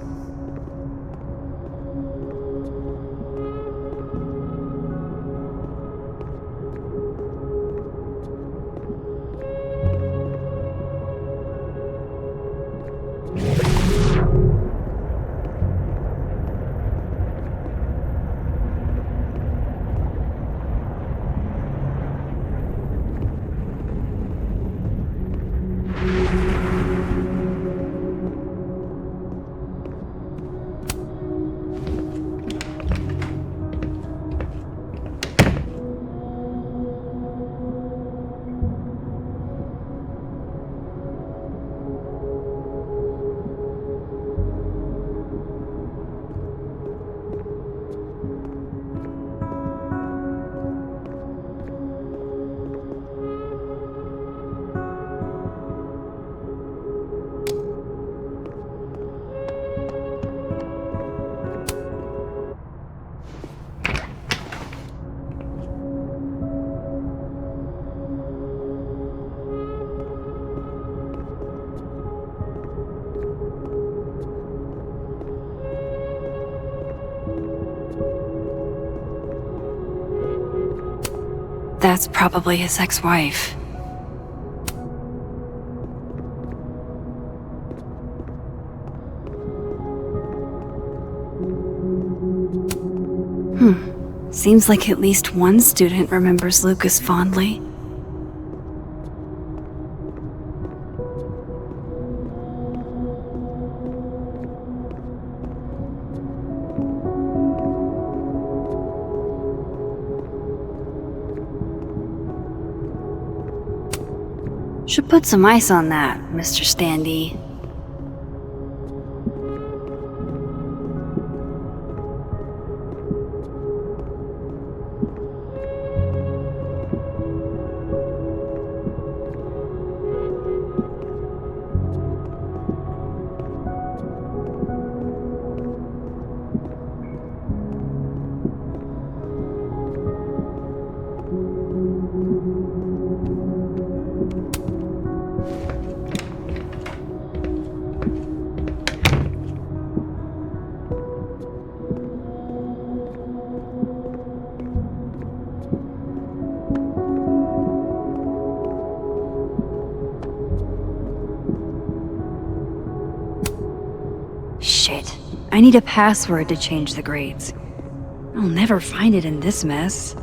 that's probably his ex-wife. Seems like at least one student remembers Lucas fondly. Should put some ice on that, Mr. Standy. Shit. I need a password to change the grades. I'll never find it in this mess.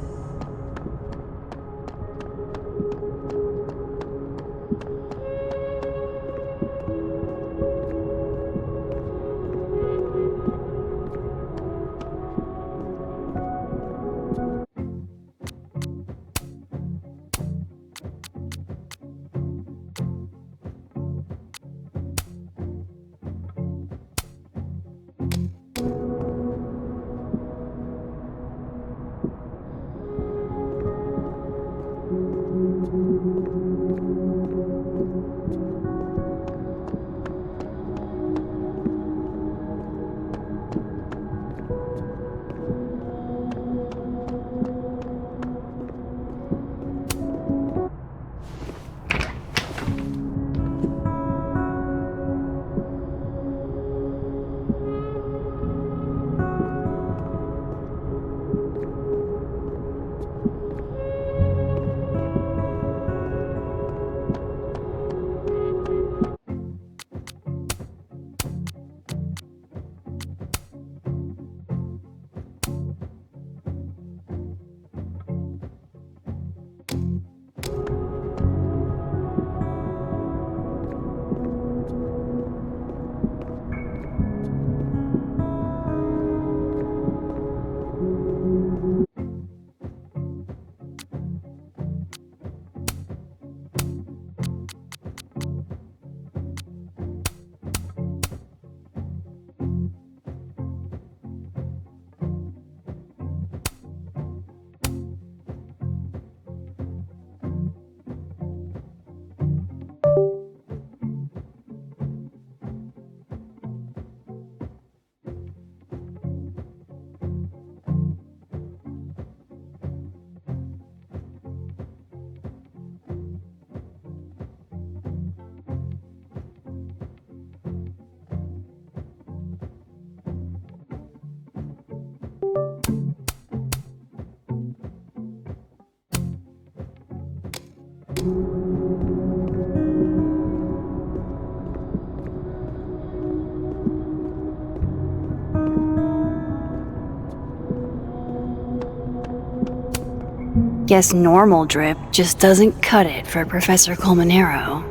Guess normal drip just doesn't cut it for Professor Colmenero.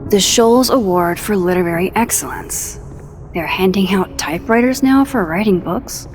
The Scholes Award for Literary Excellence. They're handing out typewriters now for writing books?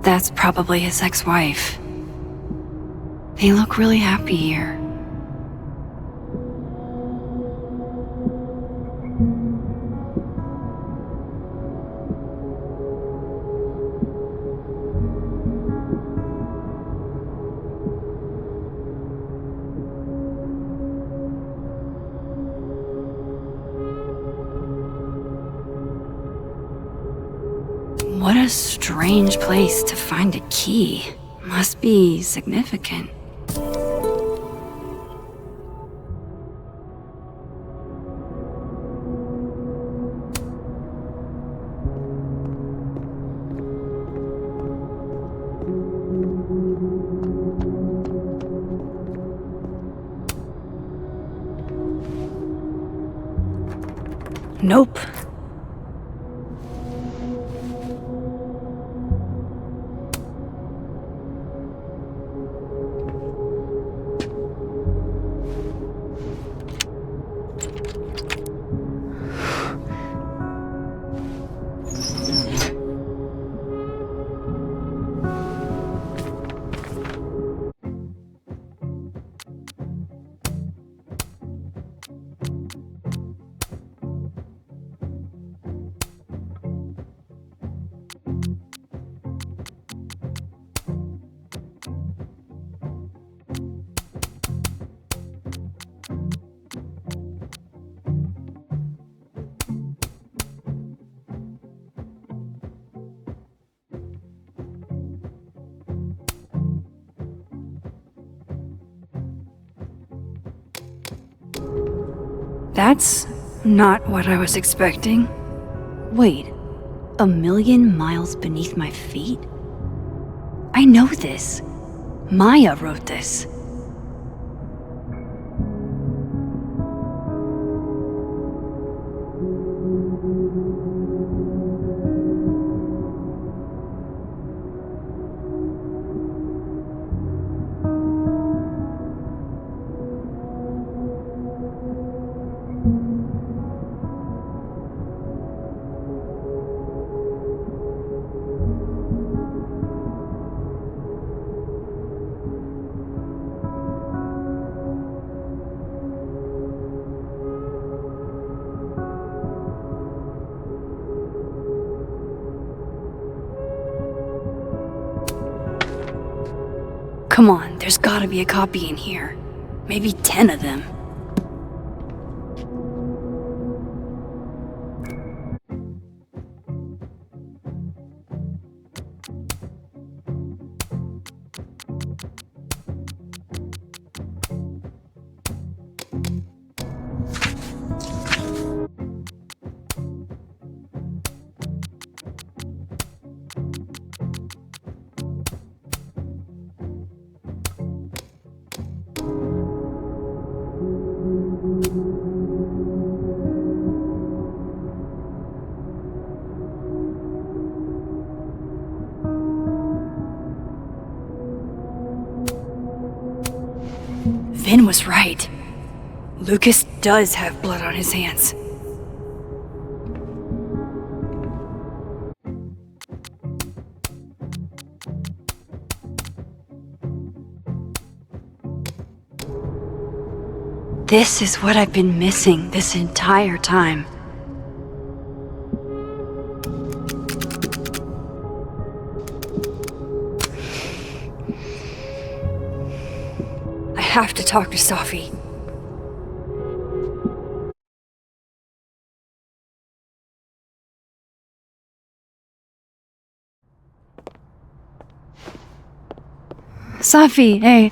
That's probably his ex-wife. They look really happy here. What a strange place to find a key. Must be significant. Nope. That's not what I was expecting. Wait, 1,000,000 miles beneath my feet? I know this. Maya wrote this. Come on, there's gotta be a copy in here. Maybe 10 of them. Vin was right. Lucas does have blood on his hands. This is what I've been missing this entire time. I have to talk to Safi. Safi, hey.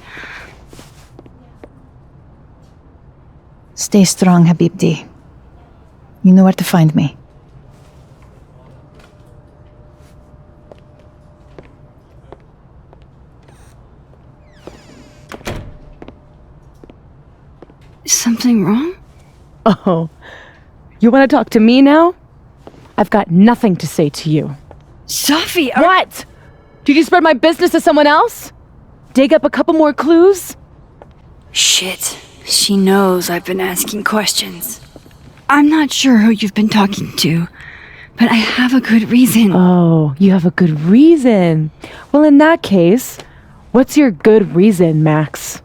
Stay strong, Habibti. You know where to find me. Is something wrong? Oh, you want to talk to me now? I've got nothing to say to you. Safi, What? Did you spread my business to someone else? Dig up a couple more clues? Shit. She knows I've been asking questions. I'm not sure who you've been talking to, But I have a good reason. Oh, you have a good reason. Well, in that case, what's your good reason, Max?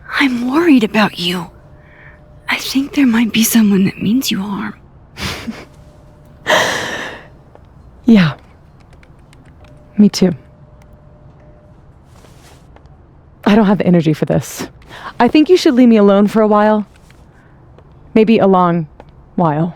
I'm worried about you. I think there might be someone that means you harm. Yeah. Me too. I don't have the energy for this. I think you should leave me alone for a while. Maybe a long while.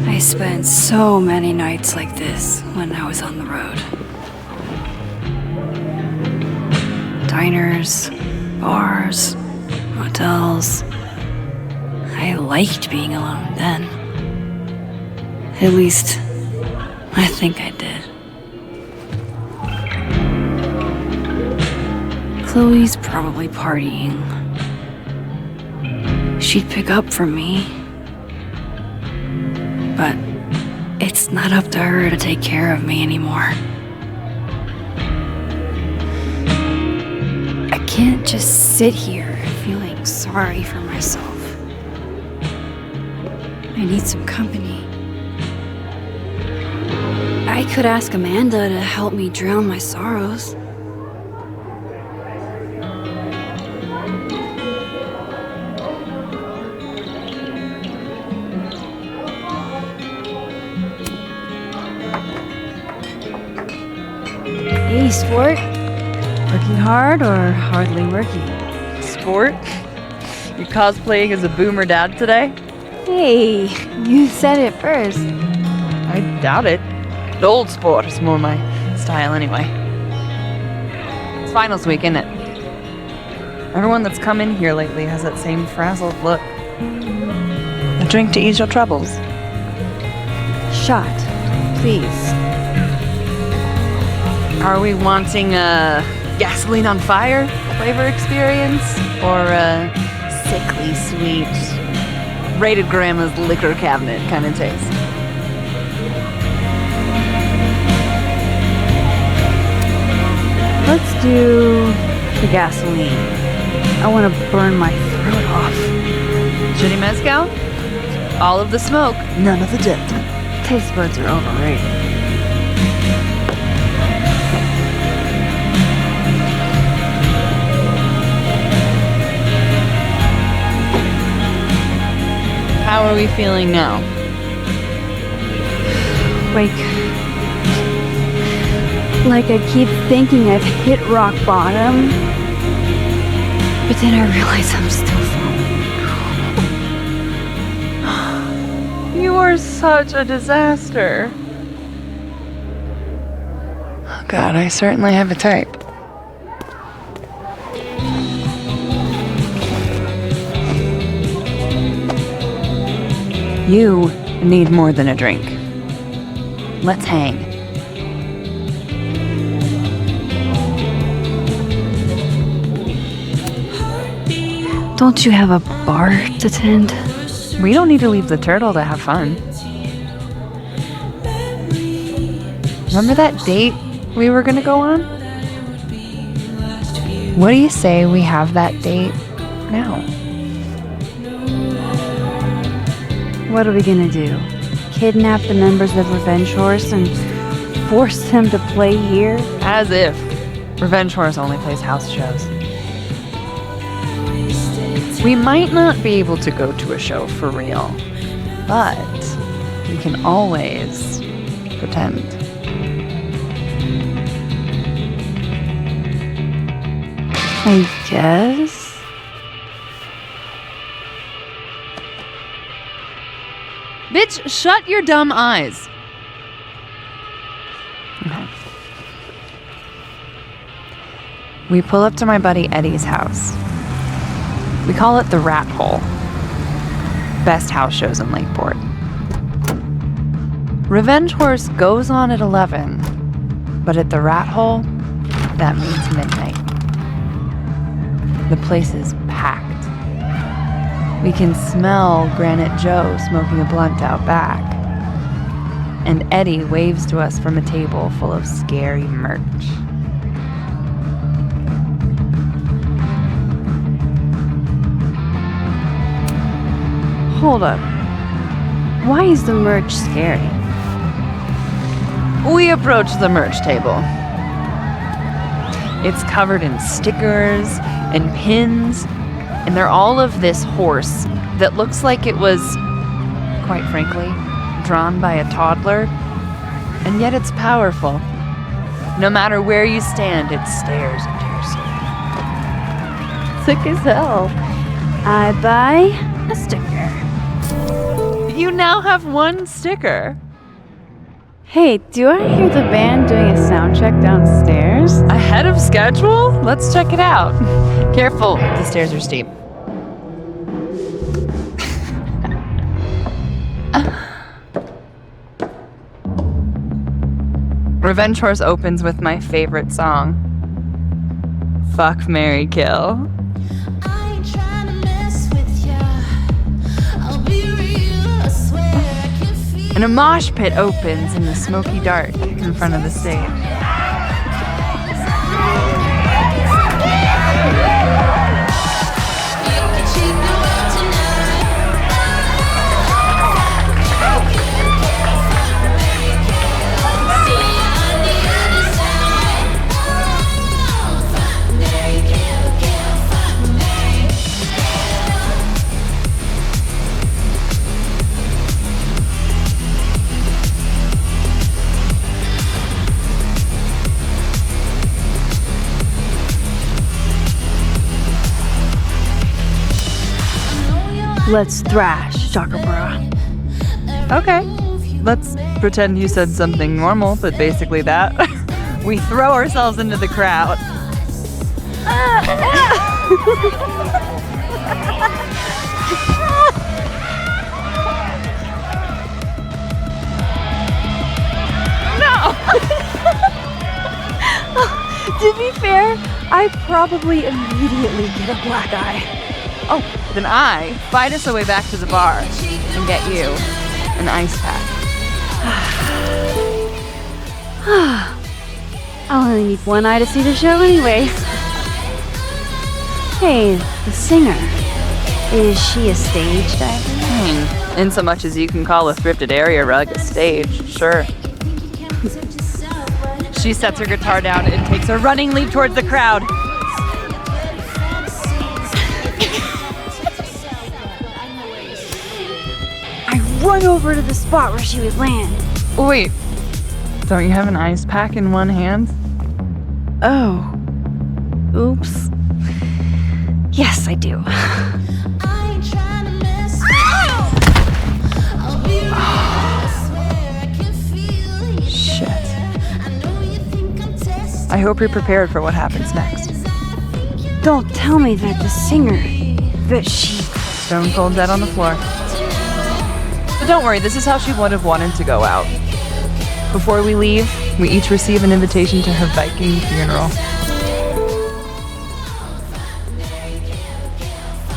I spent so many nights like this when I was on the road. Diners, bars, hotels. I liked being alone then. At least, I think I did. Chloe's probably partying. She'd pick up for me. But it's not up to her to take care of me anymore. I can't just sit here feeling sorry for myself. I need some company. I could ask Amanda to help me drown my sorrows. Hey, sport. Working hard or hardly working? Sport? You cosplaying as a boomer dad today? Hey, you said it first. I doubt it. Old sport is more my style anyway. It's finals week, isn't it? Everyone that's come in here lately has that same frazzled look. A drink to ease your troubles. Shot, please. Are we wanting a gasoline on fire flavor experience? Or a sickly sweet, rated grandma's liquor cabinet kind of taste? Let's do the gasoline. I want to burn my throat off. Shitty mezcal? All of the smoke, none of the dip. Taste buds are overrated. How are we feeling now? Like I keep thinking I've hit rock bottom, but then I realize I'm still falling. You are such a disaster. Oh God, I certainly have a type. You need more than a drink. Let's hang. Don't you have a bar to tend? We don't need to leave the turtle to have fun. Remember that date we were gonna go on? What do you say we have that date now? What are we gonna do? Kidnap the members of Revenge Horse and force them to play here? As if. Revenge Horse only plays house shows. We might not be able to go to a show for real, but we can always pretend. I guess. Bitch, shut your dumb eyes. Okay. We pull up to my buddy Eddie's house. We call it the Rat Hole. Best house shows in Lakeport. Revenge Horse goes on at 11, but at the Rat Hole, that means midnight. The place is packed. We can smell Granite Joe smoking a blunt out back. And Eddie waves to us from a table full of scary merch. Hold up. Why is the merch scary? We approach the merch table. It's covered in stickers and pins, and they're all of this horse that looks like it was, quite frankly, drawn by a toddler, and yet it's powerful. No matter where you stand, it stares into your soul. Sick as hell. I buy a sticker. You now have one sticker. Hey, do I hear the band doing a sound check downstairs? Ahead of schedule? Let's check it out. Careful, the stairs are steep. Revenge Horse opens with my favorite song, Fuck, Marry, Kill. And a mosh pit opens in the smoky dark in front of the stage. Let's thrash, Chakra Bra. Okay, let's pretend you said something normal, but basically that. We throw ourselves into the crowd. No! To be fair, I probably immediately get a black eye. Oh, then I fight us our way back to the bar and get you an ice pack. I'll only need one eye to see the show anyway. Hey, the singer. Is she a stage diver? In so much as you can call a thrifted area rug a stage, sure. She sets her guitar down and takes a running leap towards the crowd. I run over to the spot where she would land. Wait, don't you have an ice pack in one hand? Oh. Oops. Yes, I do. Shit. I hope you're prepared for what happens next. Don't tell me that the singer, that she... Stone cold dead on the floor. But don't worry, this is how she would have wanted to go out. Before we leave, we each receive an invitation to her Viking funeral.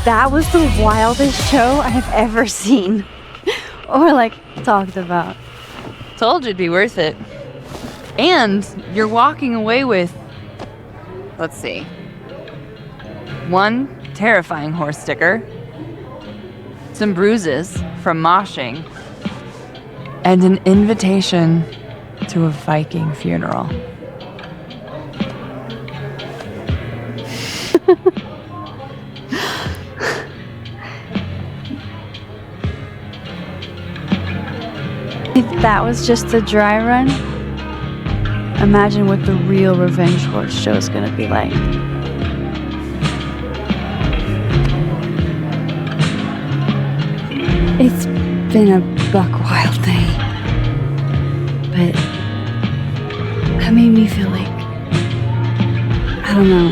That was the wildest show I have ever seen. Or, like, talked about. Told you it'd be worth it. And you're walking away with, let's see, one terrifying horse sticker, some bruises from moshing, and an invitation to a Viking funeral. If that was just a dry run, imagine what the real Revenge Horse show is gonna be like. It's been a buck wild day, but that made me feel like, I don't know,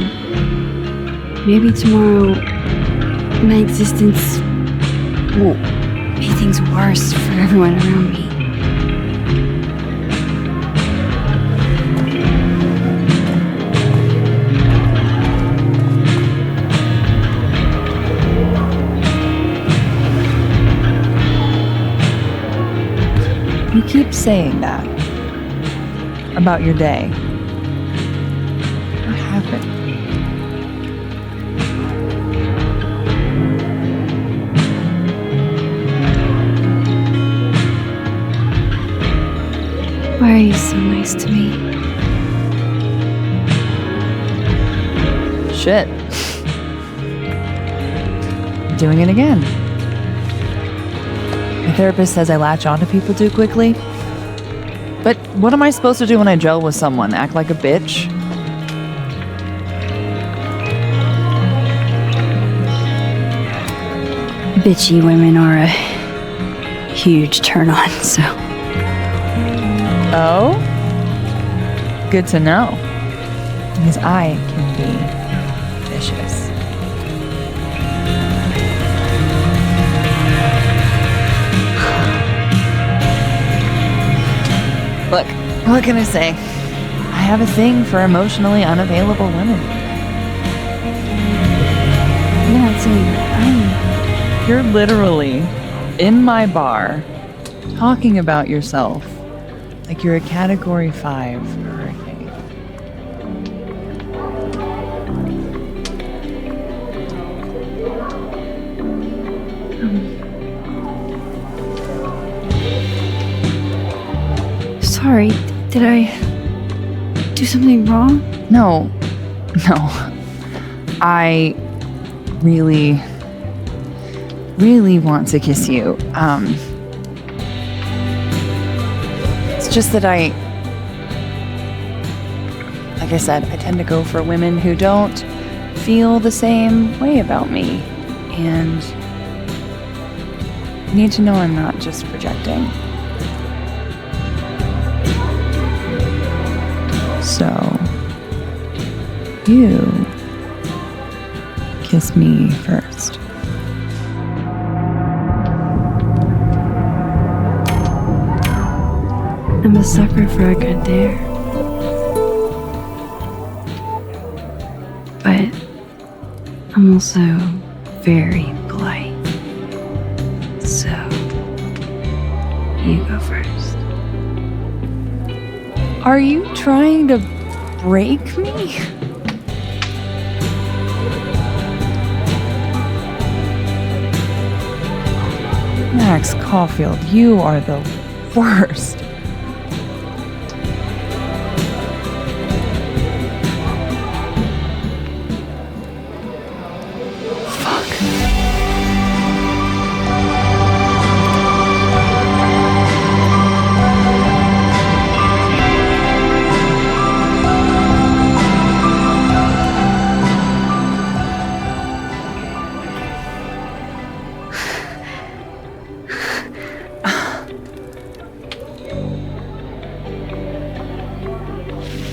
maybe tomorrow my existence won't make things worse for everyone around me. You keep saying that about your day. What happened? Why are you so nice to me? Shit. Doing it again. My therapist says I latch onto people too quickly. But what am I supposed to do when I gel with someone? Act like a bitch? Bitchy women are a huge turn on, so. Oh? Good to know. Because I can be vicious. Look, what can I say? I have a thing for emotionally unavailable women. You're not saying that, are you? You're literally in my bar talking about yourself like you're a Category 5 hurricane. Sorry, did I do something wrong? No. I really want to kiss you. It's just that like I said, I tend to go for women who don't feel the same way about me. And you need to know I'm not just projecting. So, you kiss me first. I'm a sucker for a good dare. But I'm also very polite. So, you go first. Are you trying to break me? Max Caulfield, you are the worst.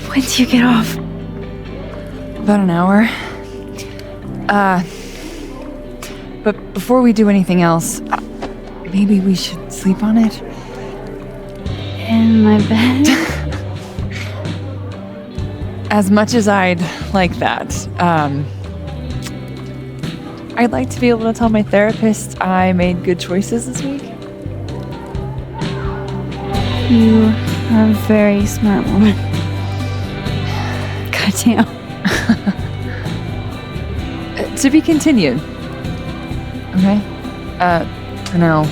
When do you get off? About an hour. But before we do anything else, maybe we should sleep on it? In my bed? As much as I'd like that, I'd like to be able to tell my therapist I made good choices this week. You are a very smart woman. Goddamn. To be continued. Okay? For now,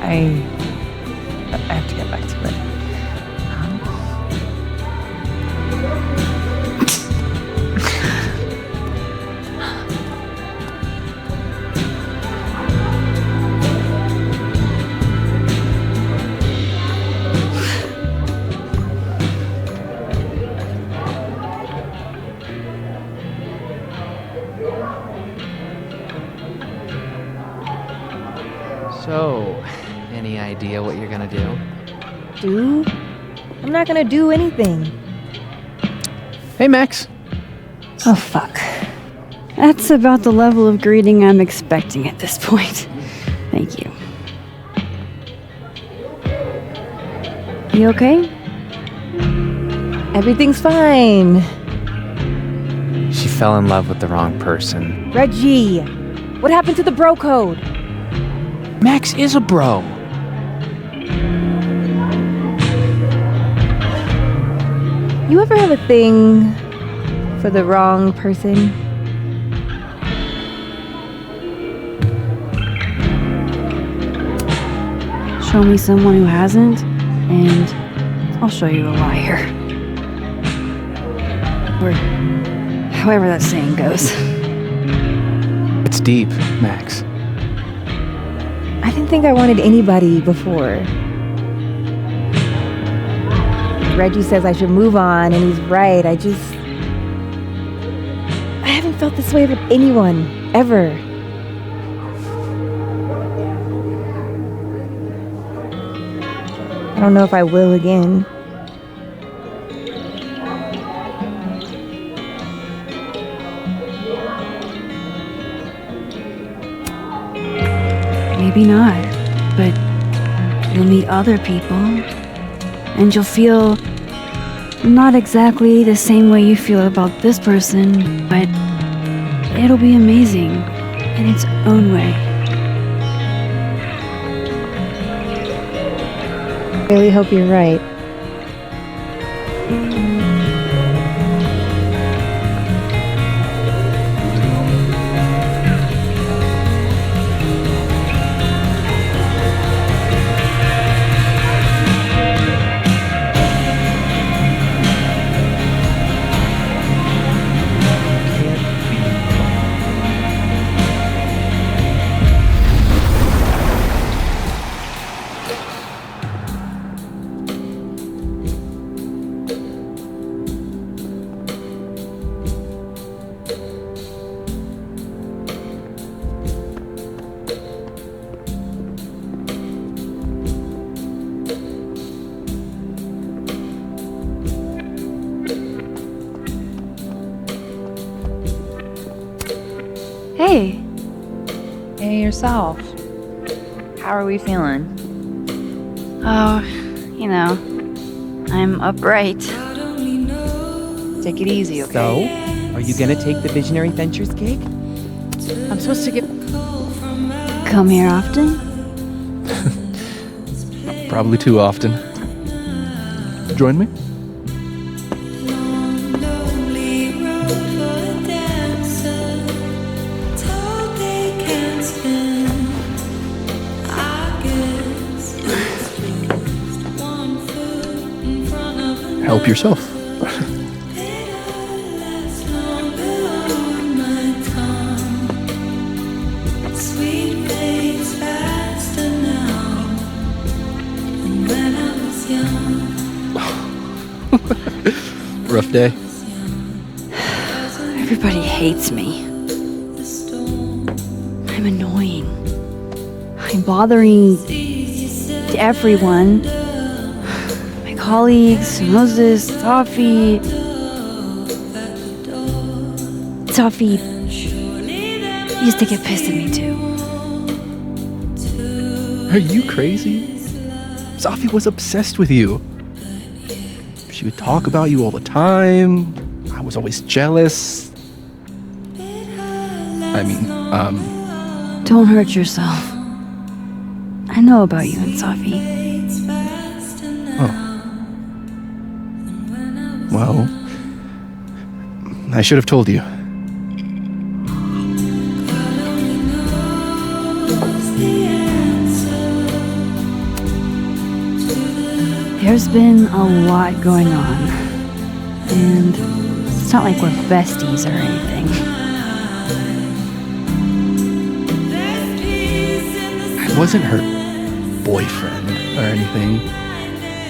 I have to get back to it. So, any idea what you're gonna do? Do? I'm not gonna do anything. Hey, Max. Oh, fuck. That's about the level of greeting I'm expecting at this point. Thank you. You okay? Everything's fine. She fell in love with the wrong person. Reggie, what happened to the bro code? Max is a bro. You ever have a thing for the wrong person? Show me someone who hasn't, and I'll show you a liar. Or however that saying goes. It's deep, Max. I didn't think I wanted anybody before. Reggie says I should move on, and he's right. I haven't felt this way with anyone, ever. I don't know if I will again. Maybe not, but you'll meet other people, and you'll feel not exactly the same way you feel about this person, but it'll be amazing in its own way. I really hope you're right. Hey. Hey, yourself. How are we feeling? Oh, you know, I'm upright. Take it easy, okay? So, are you gonna take the Visionary Ventures gig? I'm supposed to get... Come here often? Probably too often. Join me? Help yourself. Rough day. Everybody hates me. I'm annoying. I'm bothering everyone. My colleagues, Moses, Safi. Safi used to get pissed at me too. Are you crazy? Safi was obsessed with you. She would talk about you all the time. I was always jealous. Don't hurt yourself. I know about you and Safi. Oh. Well, I should have told you. There's been a lot going on. And it's not like we're besties or anything. I wasn't her boyfriend or anything.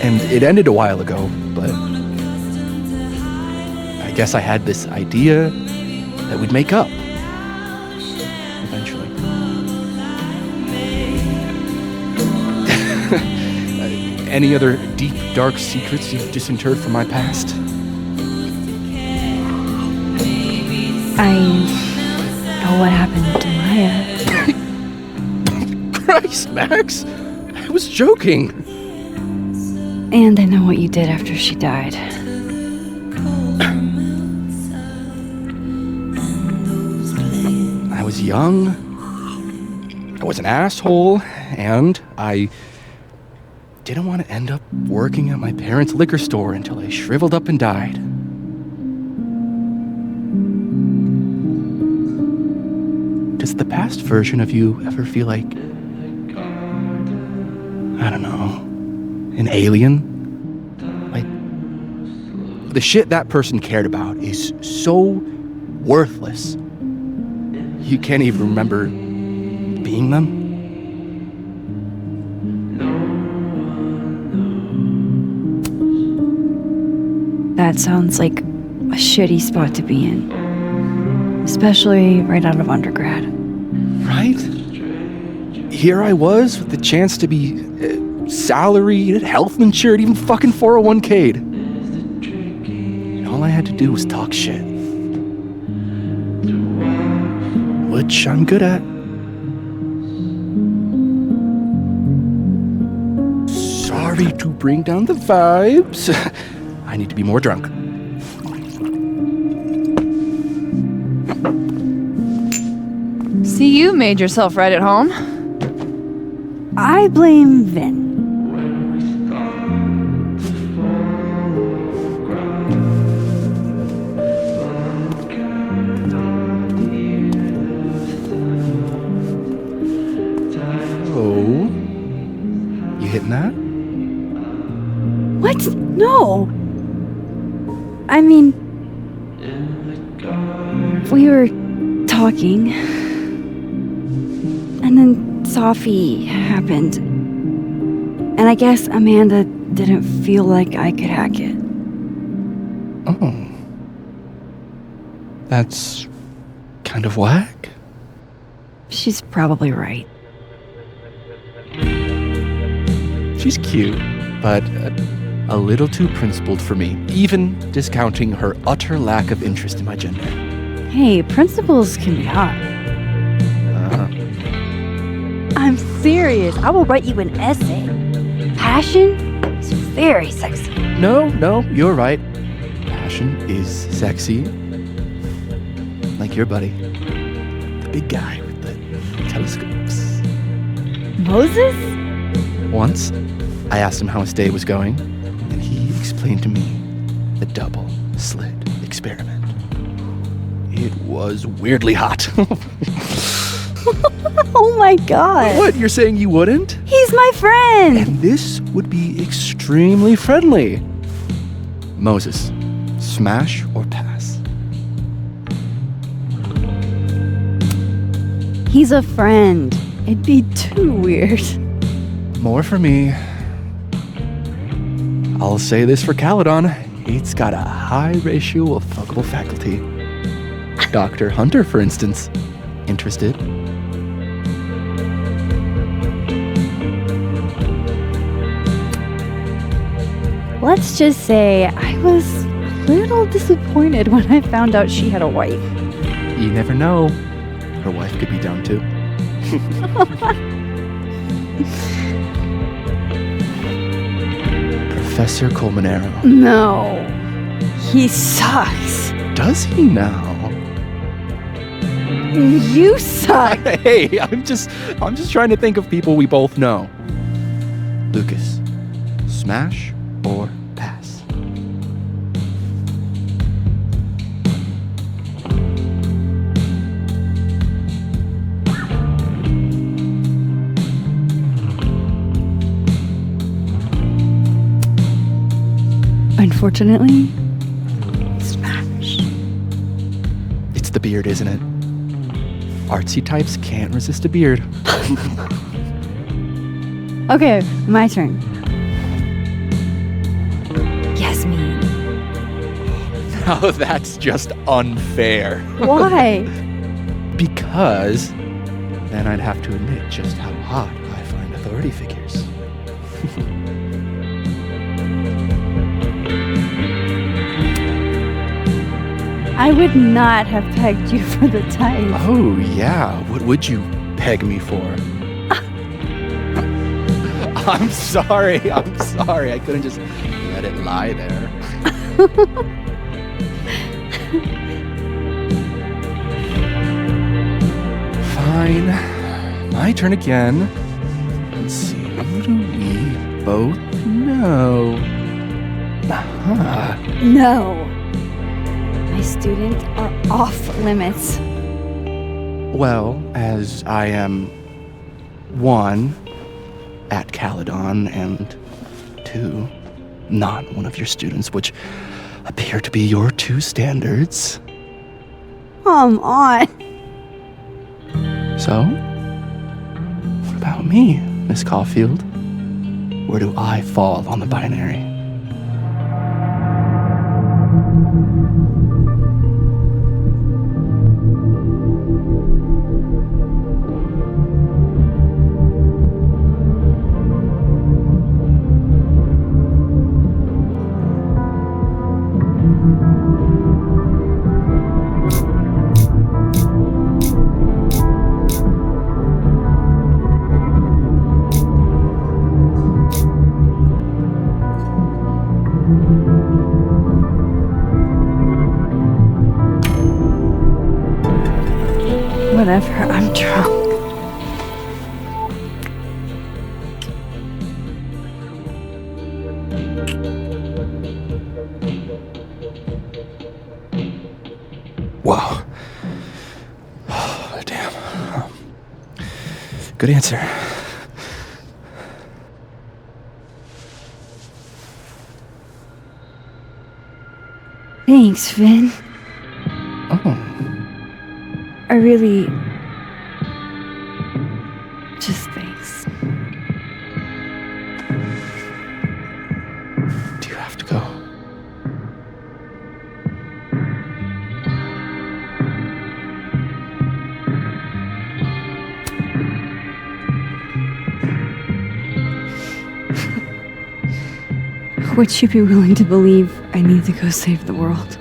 And it ended a while ago, but I guess I had this idea that we'd make up. Eventually. Any other deep, dark secrets you've disinterred from my past? I know what happened to Maya. Christ, Max! I was joking. And I know what you did after she died. I was young. I was an asshole, and I didn't want to end up working at my parents' liquor store until I shriveled up and died. Does the past version of you ever feel like, I don't know, an alien? Like, the shit that person cared about is so worthless. You can't even remember being them? That sounds like a shitty spot to be in. Especially right out of undergrad. Right? Here I was with the chance to be salaried, health insured, even fucking 401k'd. And all I had to do was talk shit. Which I'm good at. Sorry to bring down the vibes. I need to be more drunk. See, you made yourself right at home. I blame Vin. Oh. You hitting that? What? No. I mean, we were talking, and then Sophie happened. And I guess Amanda didn't feel like I could hack it. Oh. That's kind of whack. She's probably right. She's cute, but a little too principled for me, even discounting her utter lack of interest in my gender. Hey, principles can be hot. Uh-huh. I'm serious. I will write you an essay. Passion is very sexy. No, you're right. Passion is sexy. Like your buddy. The big guy with the telescopes. Moses? Once, I asked him how his day was going, and he explained to me the double slit experiment. It was weirdly hot. Oh my god. What, you're saying you wouldn't? He's my friend. And this would be extremely friendly. Moses, smash or pass? He's a friend. It'd be too weird. More for me. I'll say this for Caledon. It's got a high ratio of fuckable faculty. Dr. Hunter, for instance. Interested? Let's just say I was a little disappointed when I found out she had a wife. You never know. Her wife could be down too. Professor Colmenero. No. He sucks. Does he now? You suck. Hey, I'm just trying to think of people we both know. Lucas, smash or pass? Unfortunately, the beard, isn't it? Artsy types can't resist a beard. Okay, my turn. Yasmin. Oh, that's just unfair. Why? Because then I'd have to admit just how hot I find authority figures. I would not have pegged you for the type. Oh, yeah. What would you peg me for? I'm sorry. I couldn't just let it lie there. Fine. My turn again. Let's see. Who do we both know? No. My students are off limits. Well, as I am 1, at Caledon, and 2, not one of your students, which appear to be your 2 standards. Come on. So, what about me, Miss Caulfield? Where do I fall on the binary? Whatever, I'm drunk. Whoa. Oh, damn. Good answer. Thanks, Finn. Oh. I really... just thanks. Do you have to go? Would you be willing to believe I need to go save the world?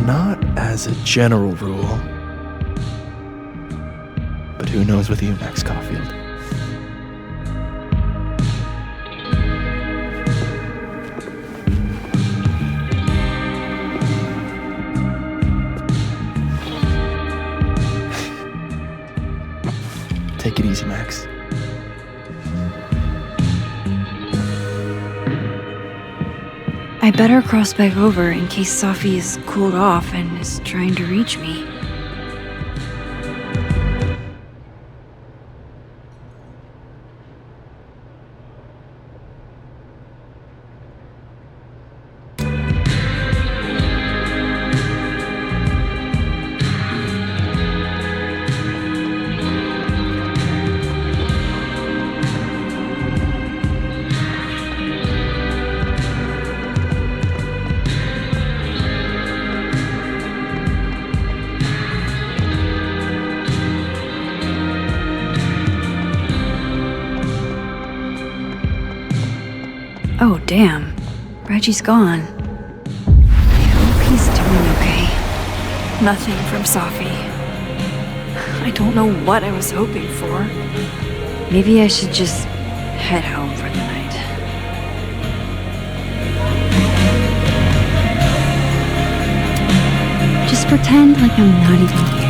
Not as a general rule. But who knows with you, Max Caulfield? Take it easy, Max. I better cross back over in case Safi is cooled off and is trying to reach me. Oh, damn. Reggie's gone. I hope he's doing okay. Nothing from Safi. I don't know what I was hoping for. Maybe I should just head home for the night. Just pretend like I'm not even here.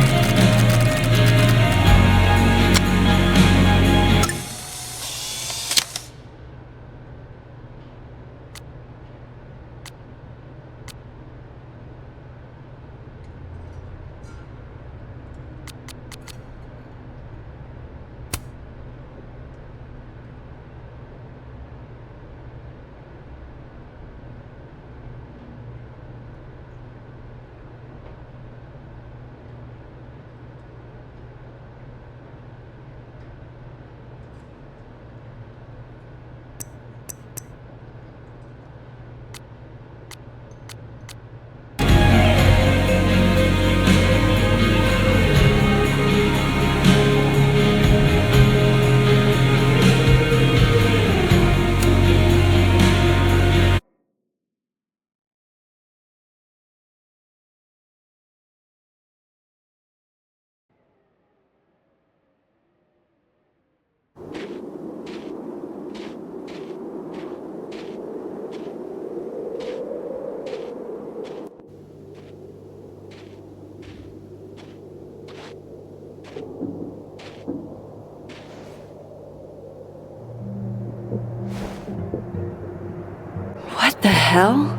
What the hell?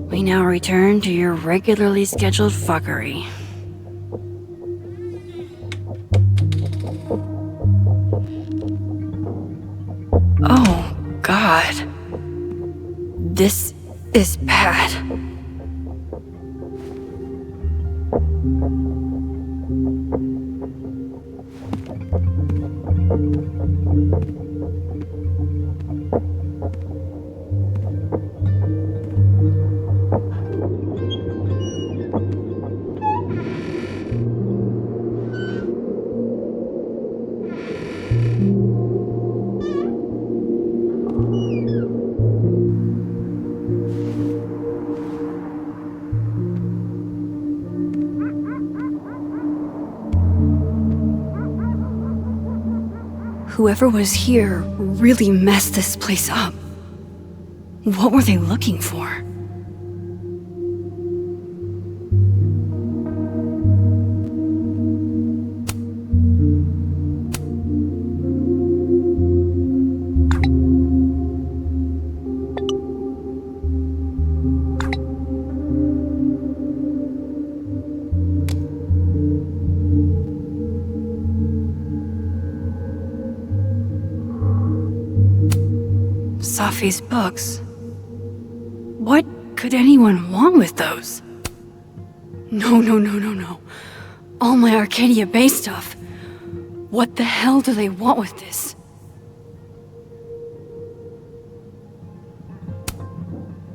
We now return to your regularly scheduled fuckery. Oh, God. This is bad. Whoever was here really messed this place up. What were they looking for? Safi's books. What could anyone want with those? No. All my Arcadia Bay stuff. What the hell do they want with this?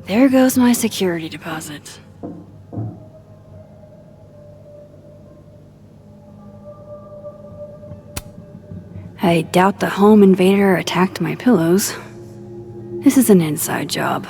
There goes my security deposit. I doubt the home invader attacked my pillows. This is an inside job.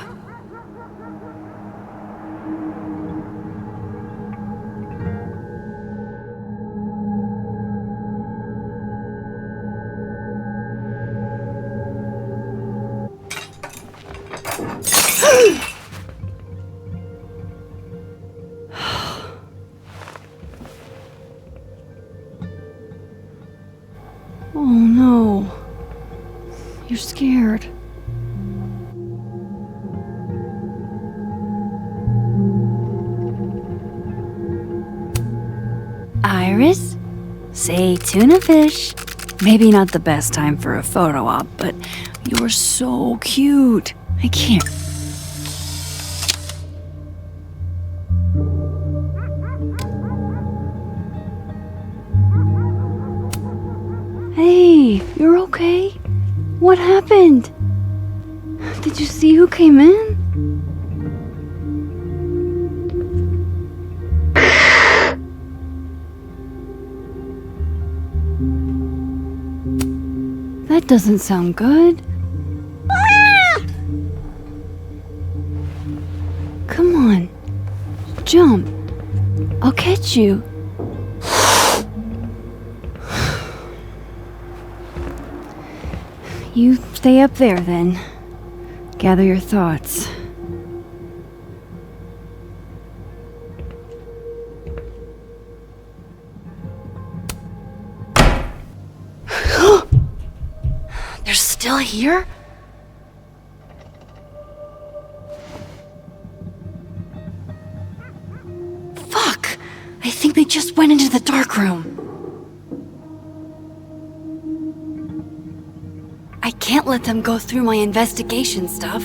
Oh no. You're scared. Iris? Say tuna fish. Maybe not the best time for a photo op, but you're so cute. I can't. Hey, you're okay? What happened? Did you see who came in? That doesn't sound good. Come on. Jump. I'll catch you. You stay up there then. Gather your thoughts. They're still here? Fuck! I think they just went into the dark room. I can't let them go through my investigation stuff.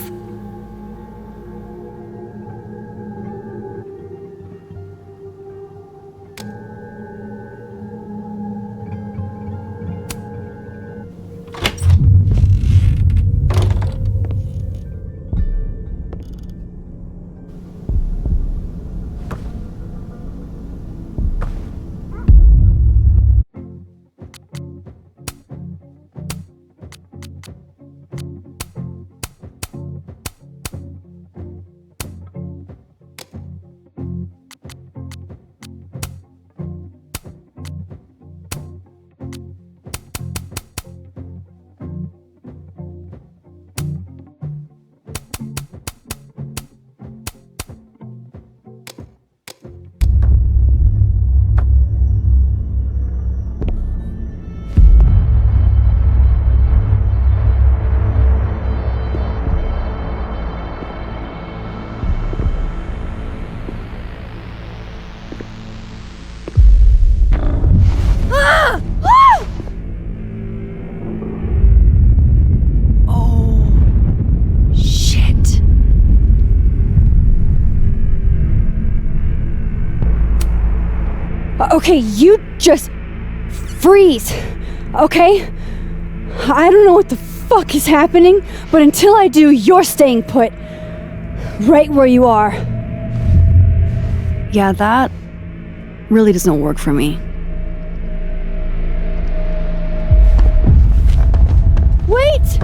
Okay, you just freeze, okay? I don't know what the fuck is happening, but until I do, you're staying put. Right where you are. Yeah, that really doesn't work for me. Wait!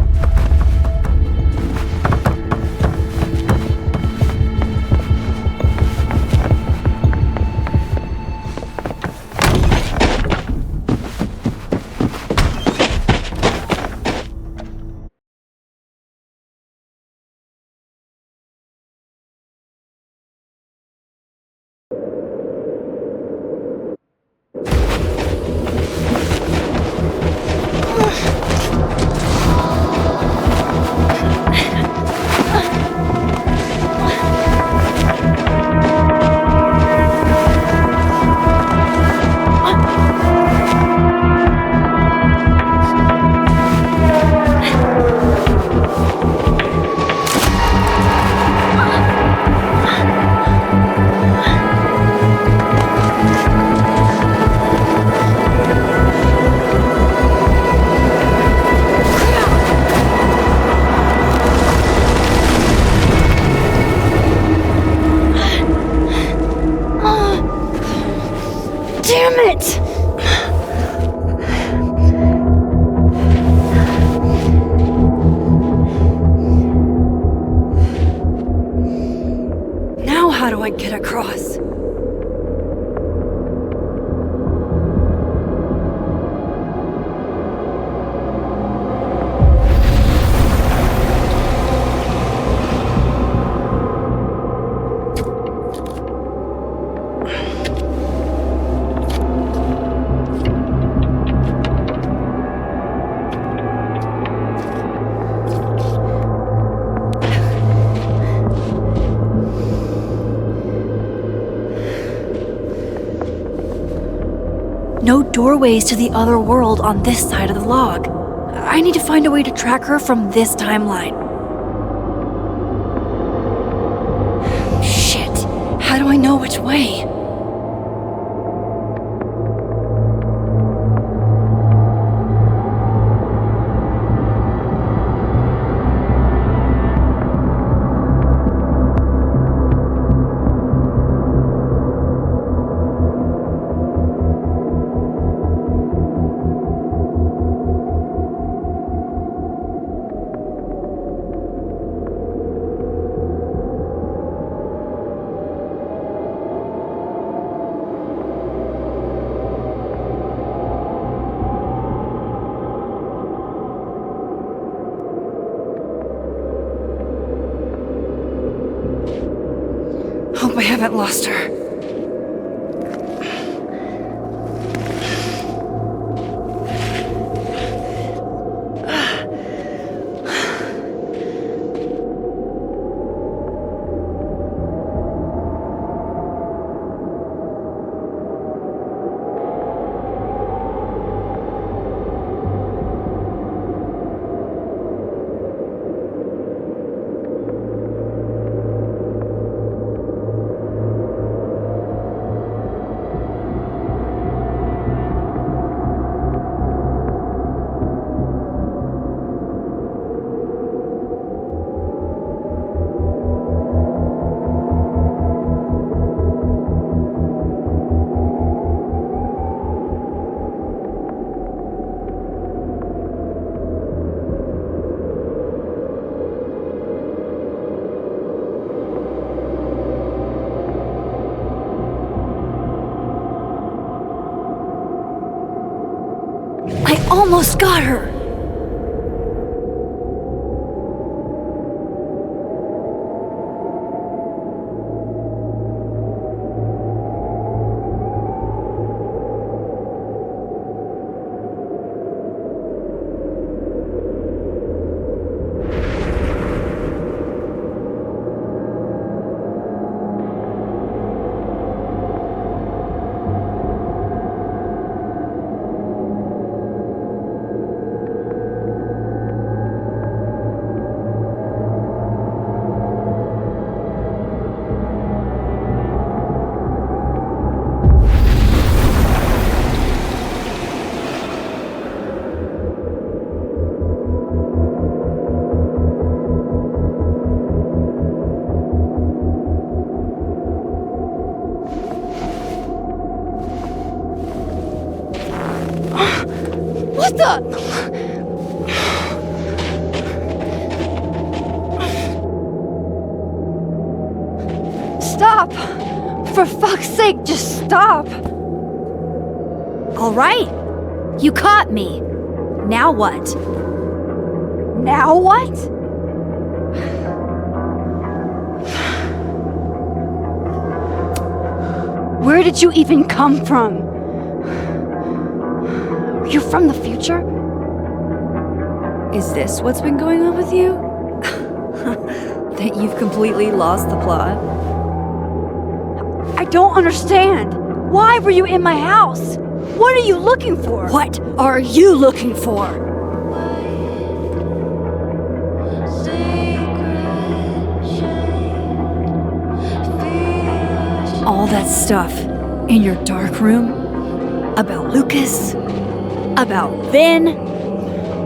Damn it! Now how do I get across? No doorways to the other world on this side of the log. I need to find a way to track her from this timeline. Shit. How do I know which way? Hope I haven't lost her. I almost got her! Stop! For fuck's sake, just stop! All right. You caught me. Now what? Now what? Where did you even come from? Are you from the future? Is this what's been going on with you? That you've completely lost the plot? I don't understand. Why were you in my house? What are you looking for? What are you looking for? All that stuff in your dark room about Lucas, about Vin,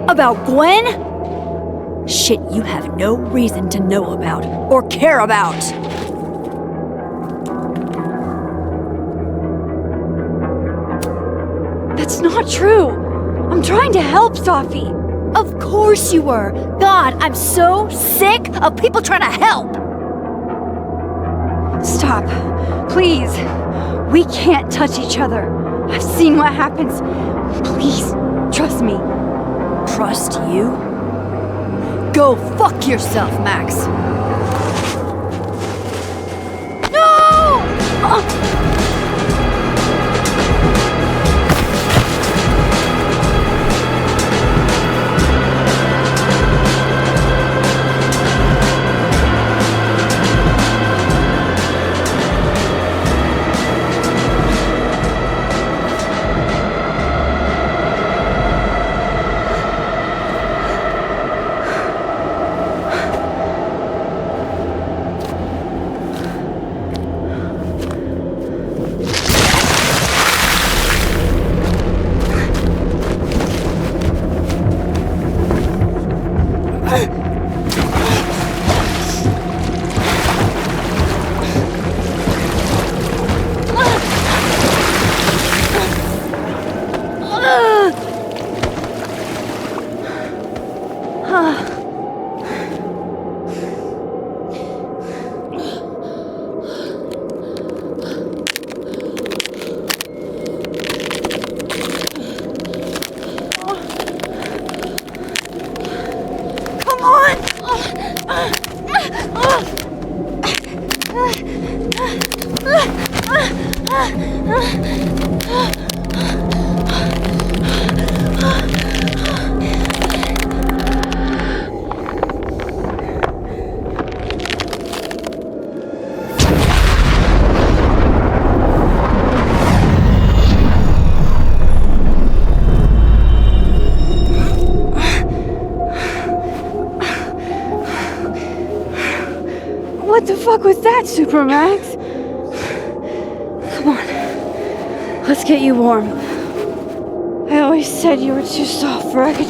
about Gwen? Shit you have no reason to know about or care about. That's not true. I'm trying to help, Safi. Of course you were. God, I'm so sick of people trying to help. Stop. Please. We can't touch each other. I've seen what happens. Please, trust me. Trust you? Go fuck yourself, Max. No! What the fuck was that, Supermax? Come on. Let's get you warm. I always said you were too soft for academia.